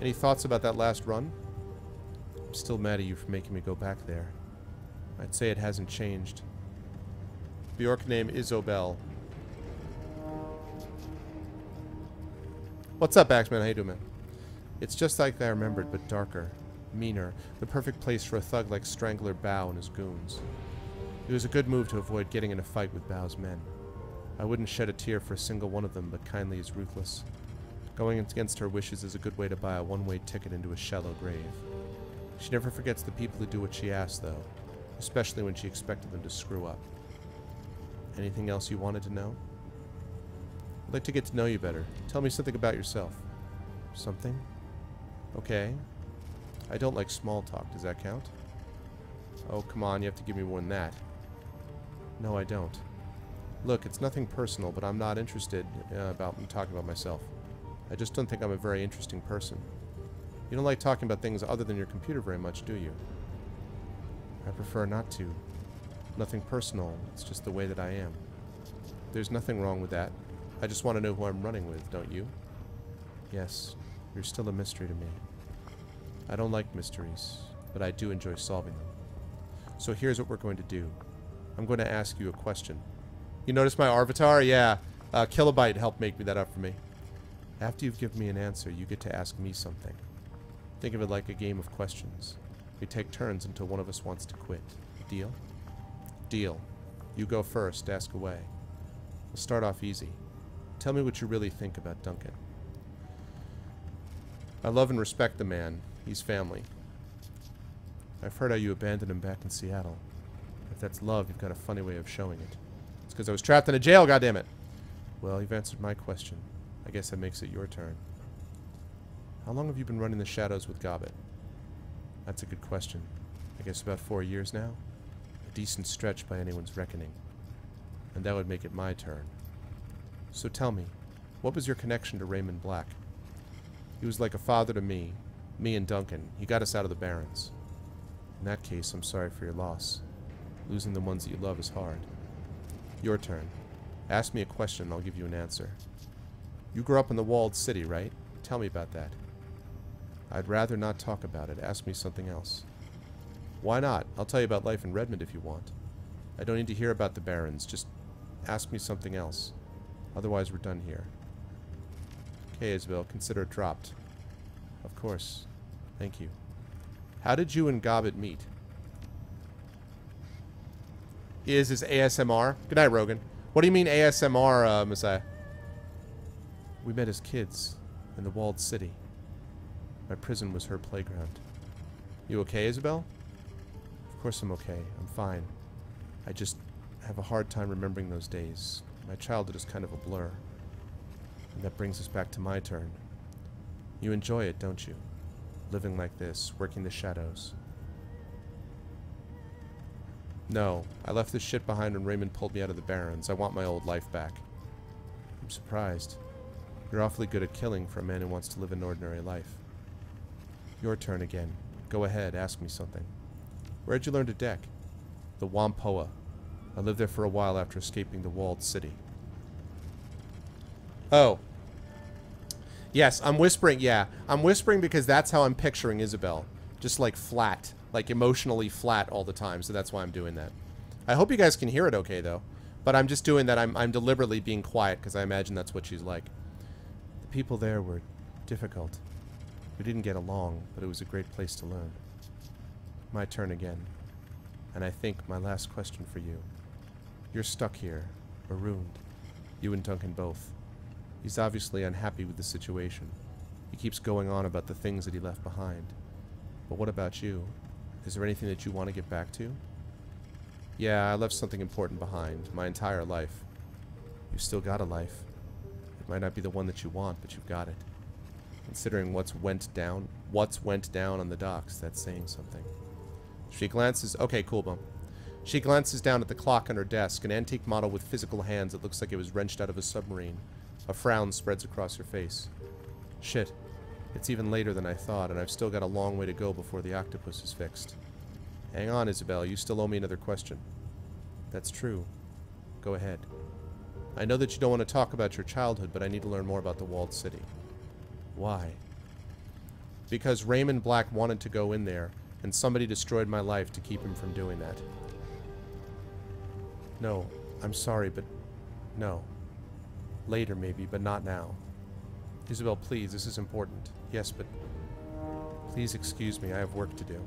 Any thoughts about that last run? I'm still mad at you for making me go back there. I'd say it hasn't changed. The orc name Isobel. What's up, Axeman? How you doing, man? It's just like I remembered, but darker. Meaner. The perfect place for a thug like Strangler Bao and his goons. It was a good move to avoid getting in a fight with Bao's men. I wouldn't shed a tear for a single one of them, but Kindly is ruthless. Going against her wishes is a good way to buy a one-way ticket into a shallow grave. She never forgets the people who do what she asks, though. Especially when she expected them to screw up. Anything else you wanted to know? I'd like to get to know you better. Tell me something about yourself. Something? Okay. I don't like small talk. Does that count? Oh, come on. You have to give me more than that. No, I don't. Look, it's nothing personal, but I'm not interested about talking about myself. I just don't think I'm a very interesting person. You don't like talking about things other than your computer very much, do you? I prefer not to. Nothing personal. It's just the way that I am. There's nothing wrong with that. I just want to know who I'm running with, don't you? Yes, you're still a mystery to me. I don't like mysteries, but I do enjoy solving them. So here's what we're going to do. I'm going to ask you a question. You notice my avatar? Yeah. Kilobyte helped make that up for me. After you've given me an answer, you get to ask me something. Think of it like a game of questions. We take turns until one of us wants to quit. Deal? Deal. You go first. Ask away. We'll start off easy. Tell me what you really think about Duncan. I love and respect the man. He's family. I've heard how you abandoned him back in Seattle. If that's love, you've got a funny way of showing it. It's because I was trapped in a jail, goddammit. Well, you've answered my question. I guess that makes it your turn. How long have you been running the shadows with Gobbet? That's a good question. I guess about 4 years now? A decent stretch by anyone's reckoning. And that would make it my turn. So tell me, what was your connection to Raymond Black? He was like a father to me and Duncan. He got us out of the Barrens. In that case, I'm sorry for your loss. Losing the ones that you love is hard. Your turn. Ask me a question and I'll give you an answer. You grew up in the walled city, right? Tell me about that. I'd rather not talk about it. Ask me something else. Why not? I'll tell you about life in Redmond if you want. I don't need to hear about the Barrens. Just ask me something else. Otherwise, we're done here. Okay, Isabel, consider it dropped. Of course. Thank you. How did you and Gobbet meet? Is ASMR? Good night, Rogan. What do you mean ASMR, Messiah? We met as kids in the walled city. My prison was her playground. You okay, Isabel? Of course I'm okay. I'm fine. I just have a hard time remembering those days. My childhood is kind of a blur. And that brings us back to my turn. You enjoy it, don't you? Living like this, working the shadows. No, I left this shit behind when Raymond pulled me out of the Barrens. I want my old life back. I'm surprised. You're awfully good at killing for a man who wants to live an ordinary life. Your turn again. Go ahead, ask me something. Where'd you learn to deck? The Wampoa. I lived there for a while after escaping the walled city. Oh. Yes, I'm whispering, yeah. I'm whispering because that's how I'm picturing Isabel. Just like flat. Like emotionally flat all the time, so that's why I'm doing that. I hope you guys can hear it okay, though. But I'm just doing that. I'm deliberately being quiet because I imagine that's what she's like. The people there were difficult. We didn't get along, but it was a great place to learn. My turn again. And I think my last question for you. You're stuck here, marooned. You and Duncan both. He's obviously unhappy with the situation. He keeps going on about the things that he left behind. But what about you? Is there anything that you want to get back to? Yeah, I left something important behind. My entire life. You've still got a life. It might not be the one that you want, but you've got it. Considering what's went down on the docks, that's saying something. She glances... Okay, cool, Bum. She glances down at the clock on her desk, an antique model with physical hands that looks like it was wrenched out of a submarine. A frown spreads across her face. Shit. It's even later than I thought, and I've still got a long way to go before the octopus is fixed. Hang on, Isabel. You still owe me another question. That's true. Go ahead. I know that you don't want to talk about your childhood, but I need to learn more about the walled city. Why? Because Raymond Black wanted to go in there, and somebody destroyed my life to keep him from doing that. No, I'm sorry, but no. Later, maybe, but not now. Isabel, please, this is important. Yes, but please excuse me, I have work to do.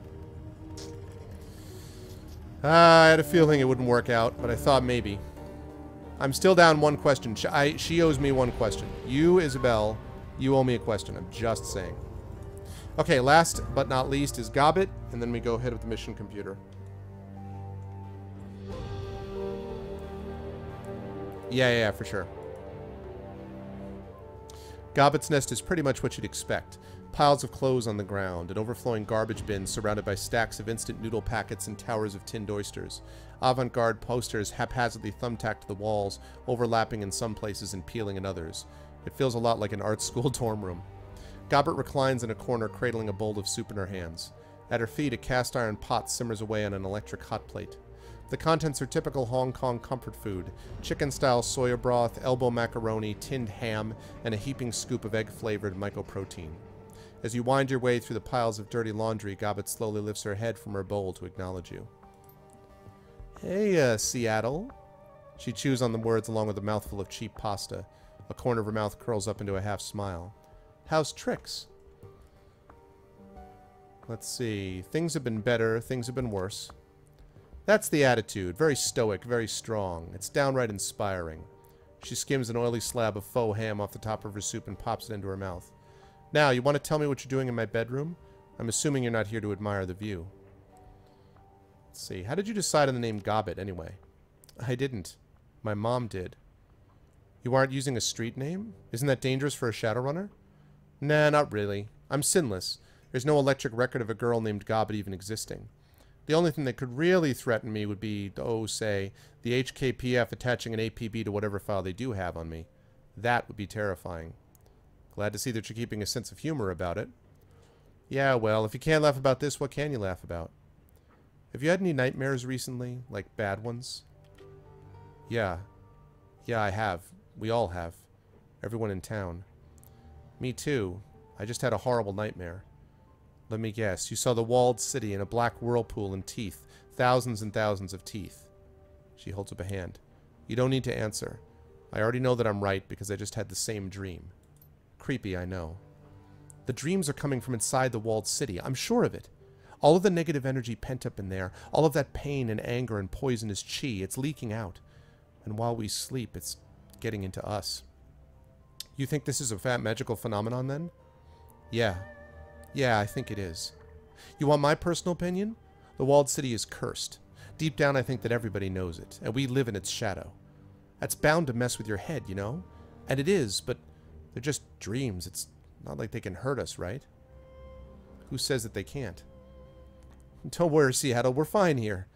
I had a feeling it wouldn't work out, but I thought maybe. I'm still down one question. She owes me one question. You, Isabel, you owe me a question. I'm just saying. Okay, last but not least is Gobbet, and then we go ahead with the mission computer. Yeah, for sure. Gobbet's nest is pretty much what you'd expect. Piles of clothes on the ground, an overflowing garbage bin surrounded by stacks of instant noodle packets and towers of tinned oysters. Avant-garde posters haphazardly thumbtacked to the walls, overlapping in some places and peeling in others. It feels a lot like an art school dorm room. Gobbet reclines in a corner, cradling a bowl of soup in her hands. At her feet, a cast-iron pot simmers away on an electric hot plate. The contents are typical Hong Kong comfort food: chicken-style soya broth, elbow macaroni, tinned ham, and a heaping scoop of egg-flavored mycoprotein. As you wind your way through the piles of dirty laundry, Gobbet slowly lifts her head from her bowl to acknowledge you. Hey, Seattle. She chews on the words along with a mouthful of cheap pasta. A corner of her mouth curls up into a half-smile. How's Trix? Let's see. Things have been better, things have been worse. That's the attitude. Very stoic, very strong. It's downright inspiring. She skims an oily slab of faux ham off the top of her soup and pops it into her mouth. Now, you want to tell me what you're doing in my bedroom? I'm assuming you're not here to admire the view. Let's see. How did you decide on the name Gobbet, anyway? I didn't. My mom did. You aren't using a street name? Isn't that dangerous for a Shadowrunner? Nah, not really. I'm sinless. There's no electric record of a girl named Gobbet even existing. The only thing that could really threaten me would be, oh, say, the HKPF attaching an APB to whatever file they do have on me. That would be terrifying. Glad to see that you're keeping a sense of humor about it. Yeah, well, if you can't laugh about this, what can you laugh about? Have you had any nightmares recently? Like bad ones? Yeah. Yeah, I have. We all have. Everyone in town. Me too. I just had a horrible nightmare. Let me guess. You saw the walled city in a black whirlpool and teeth. Thousands and thousands of teeth. She holds up a hand. You don't need to answer. I already know that I'm right because I just had the same dream. Creepy, I know. The dreams are coming from inside the walled city. I'm sure of it. All of the negative energy pent up in there, all of that pain and anger and poisonous chi, it's leaking out. And while we sleep, it's getting into us. You think this is a fat magical phenomenon, then? Yeah. Yeah, I think it is. You want my personal opinion? The walled city is cursed. Deep down, I think that everybody knows it, and we live in its shadow. That's bound to mess with your head, you know? And it is, but they're just dreams. It's not like they can hurt us, right? Who says that they can't? Don't worry, Seattle, we're fine here.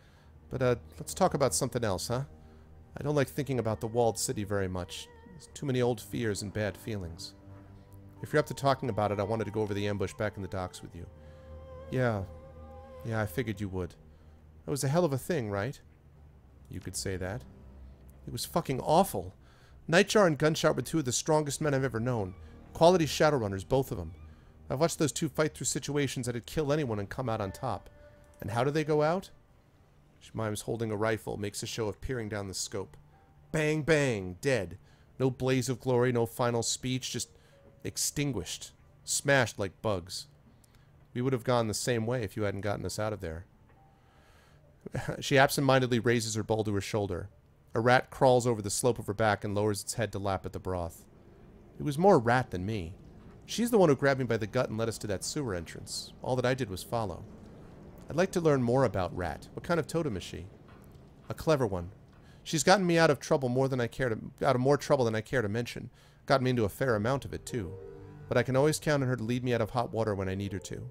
But, let's talk about something else, huh? I don't like thinking about the walled city very much. There's too many old fears and bad feelings. If you're up to talking about it, I wanted to go over the ambush back in the docks with you. Yeah, I figured you would. That was a hell of a thing, right? You could say that. It was fucking awful. Nightjar and Gunshot were two of the strongest men I've ever known. Quality Shadowrunners, both of them. I've watched those two fight through situations that'd kill anyone and come out on top. And how do they go out? She mimes holding a rifle, makes a show of peering down the scope. Bang, bang, dead. No blaze of glory, no final speech, just extinguished. Smashed like bugs. We would have gone the same way if you hadn't gotten us out of there. She absentmindedly raises her bowl to her shoulder. A rat crawls over the slope of her back and lowers its head to lap at the broth. It was more rat than me. She's the one who grabbed me by the gut and led us to that sewer entrance. All that I did was follow. I'd like to learn more about Rat. What kind of totem is she? A clever one. She's gotten me out of trouble more than I care to, out of more trouble than I care to mention. Gotten me into a fair amount of it, too. But I can always count on her to lead me out of hot water when I need her to.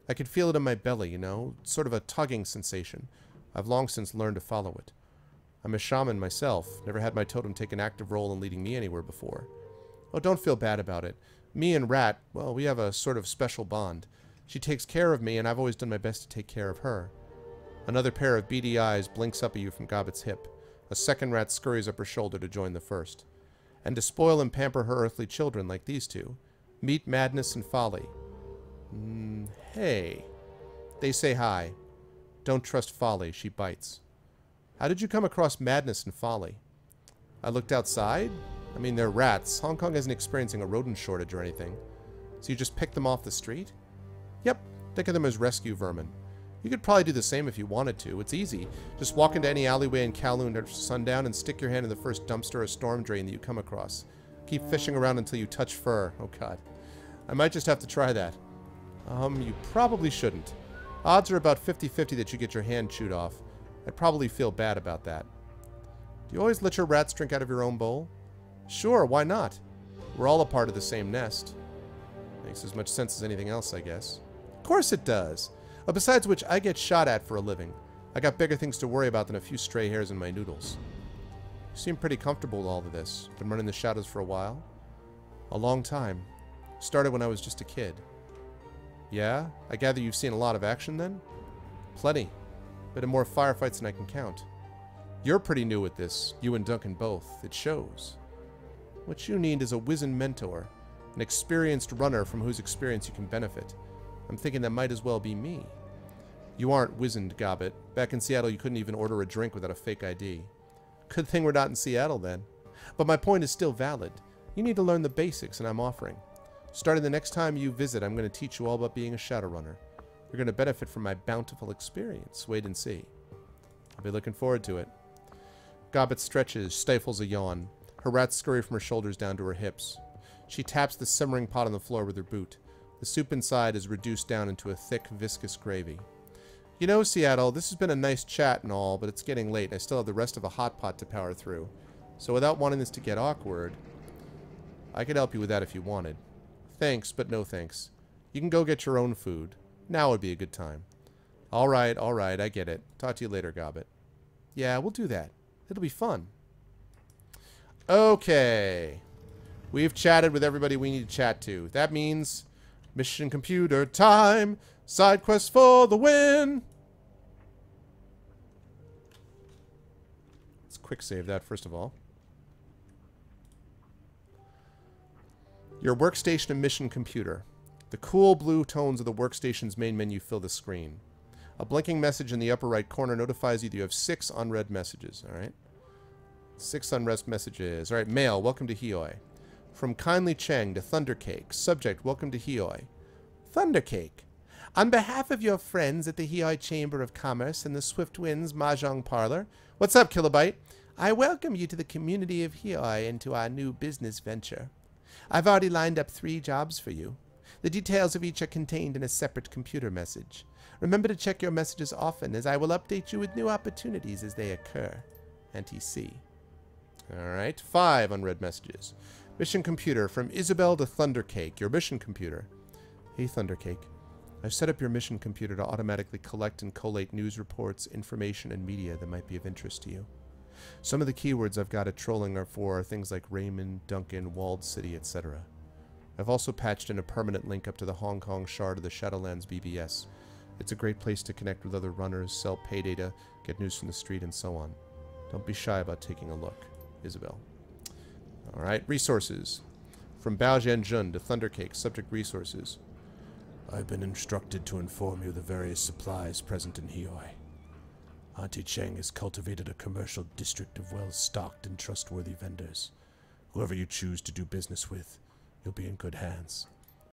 I could feel it in my belly, you know, sort of a tugging sensation. I've long since learned to follow it. I'm a shaman myself. Never had my totem take an active role in leading me anywhere before. Oh, don't feel bad about it. Me and Rat, well, we have a sort of special bond. She takes care of me, and I've always done my best to take care of her. Another pair of beady eyes blinks up at you from Gobbet's hip. A second rat scurries up her shoulder to join the first. And to spoil and pamper her earthly children like these two. Meet Madness and Folly. Hey. They say hi. Don't trust Folly, she bites. How did you come across Madness and Folly? I looked outside. I mean, they're rats. Hong Kong isn't experiencing a rodent shortage or anything. So you just picked them off the street? Yep, think of them as rescue vermin. You could probably do the same if you wanted to. It's easy. Just walk into any alleyway in Kowloon at sundown and stick your hand in the first dumpster or storm drain that you come across. Keep fishing around until you touch fur. Oh god. I might just have to try that. You probably shouldn't. Odds are about 50-50 that you get your hand chewed off. I'd probably feel bad about that. Do you always let your rats drink out of your own bowl? Sure, why not? We're all a part of the same nest. Makes as much sense as anything else, I guess. Of course it does. Besides which, I get shot at for a living. I got bigger things to worry about than a few stray hairs in my noodles. You seem pretty comfortable with all of this. Been running the shadows for a while? A long time. Started when I was just a kid. Yeah? I gather you've seen a lot of action then? Plenty. Bit of more firefights than I can count. You're pretty new at this. You and Duncan both. It shows. What you need is a wizened mentor. An experienced runner from whose experience you can benefit. I'm thinking that might as well be me. You aren't wizened, Gobbet. Back in Seattle, you couldn't even order a drink without a fake ID. Good thing we're not in Seattle, then. But my point is still valid. You need to learn the basics, and I'm offering. Starting the next time you visit, I'm going to teach you all about being a Shadowrunner. You're going to benefit from my bountiful experience. Wait and see. I'll be looking forward to it. Gobbet stretches, stifles a yawn. Her rats scurry from her shoulders down to her hips. She taps the simmering pot on the floor with her boot. The soup inside is reduced down into a thick, viscous gravy. You know, Seattle, this has been a nice chat and all, but it's getting late and I still have the rest of a hot pot to power through. So without wanting this to get awkward, I could help you with that if you wanted. Thanks, but no thanks. You can go get your own food. Now would be a good time. Alright, I get it. Talk to you later, Gobbet. Yeah, we'll do that. It'll be fun. Okay. We've chatted with everybody we need to chat to. That means mission computer time. Side quest for the win. Let's quick save that first of all. Your workstation and mission computer. The cool blue tones of the workstation's main menu fill the screen. A blinking message in the upper right corner notifies you that you have 6 unread messages. Alright. 6 unread messages. Alright, mail. Welcome to Hioi. From Kindly Cheng to Thundercake. Subject, welcome to Hioi. Thundercake. On behalf of your friends at the Hioi Chamber of Commerce and the Swift Winds Mahjong Parlor. What's up, Kilobyte? I welcome you to the community of Hioi and to our new business venture. I've already lined up 3 jobs for you. The details of each are contained in a separate computer message. Remember to check your messages often, as I will update you with new opportunities as they occur. NTC. Alright, 5 unread messages. Mission computer, from Isabel to Thundercake, your mission computer. Hey, Thundercake. I've set up your mission computer to automatically collect and collate news reports, information, and media that might be of interest to you. Some of the keywords I've got it trolling are things like Raymond, Duncan, Walled City, etc. I've also patched in a permanent link up to the Hong Kong shard of the Shadowlands BBS. It's a great place to connect with other runners, sell pay data, get news from the street, and so on. Don't be shy about taking a look. Isabel. Alright, resources. From Bao Zhenjun to Thundercake, subject resources. I've been instructed to inform you of the various supplies present in Hioi. Auntie Cheng has cultivated a commercial district of well-stocked and trustworthy vendors. Whoever you choose to do business with, you'll be in good hands.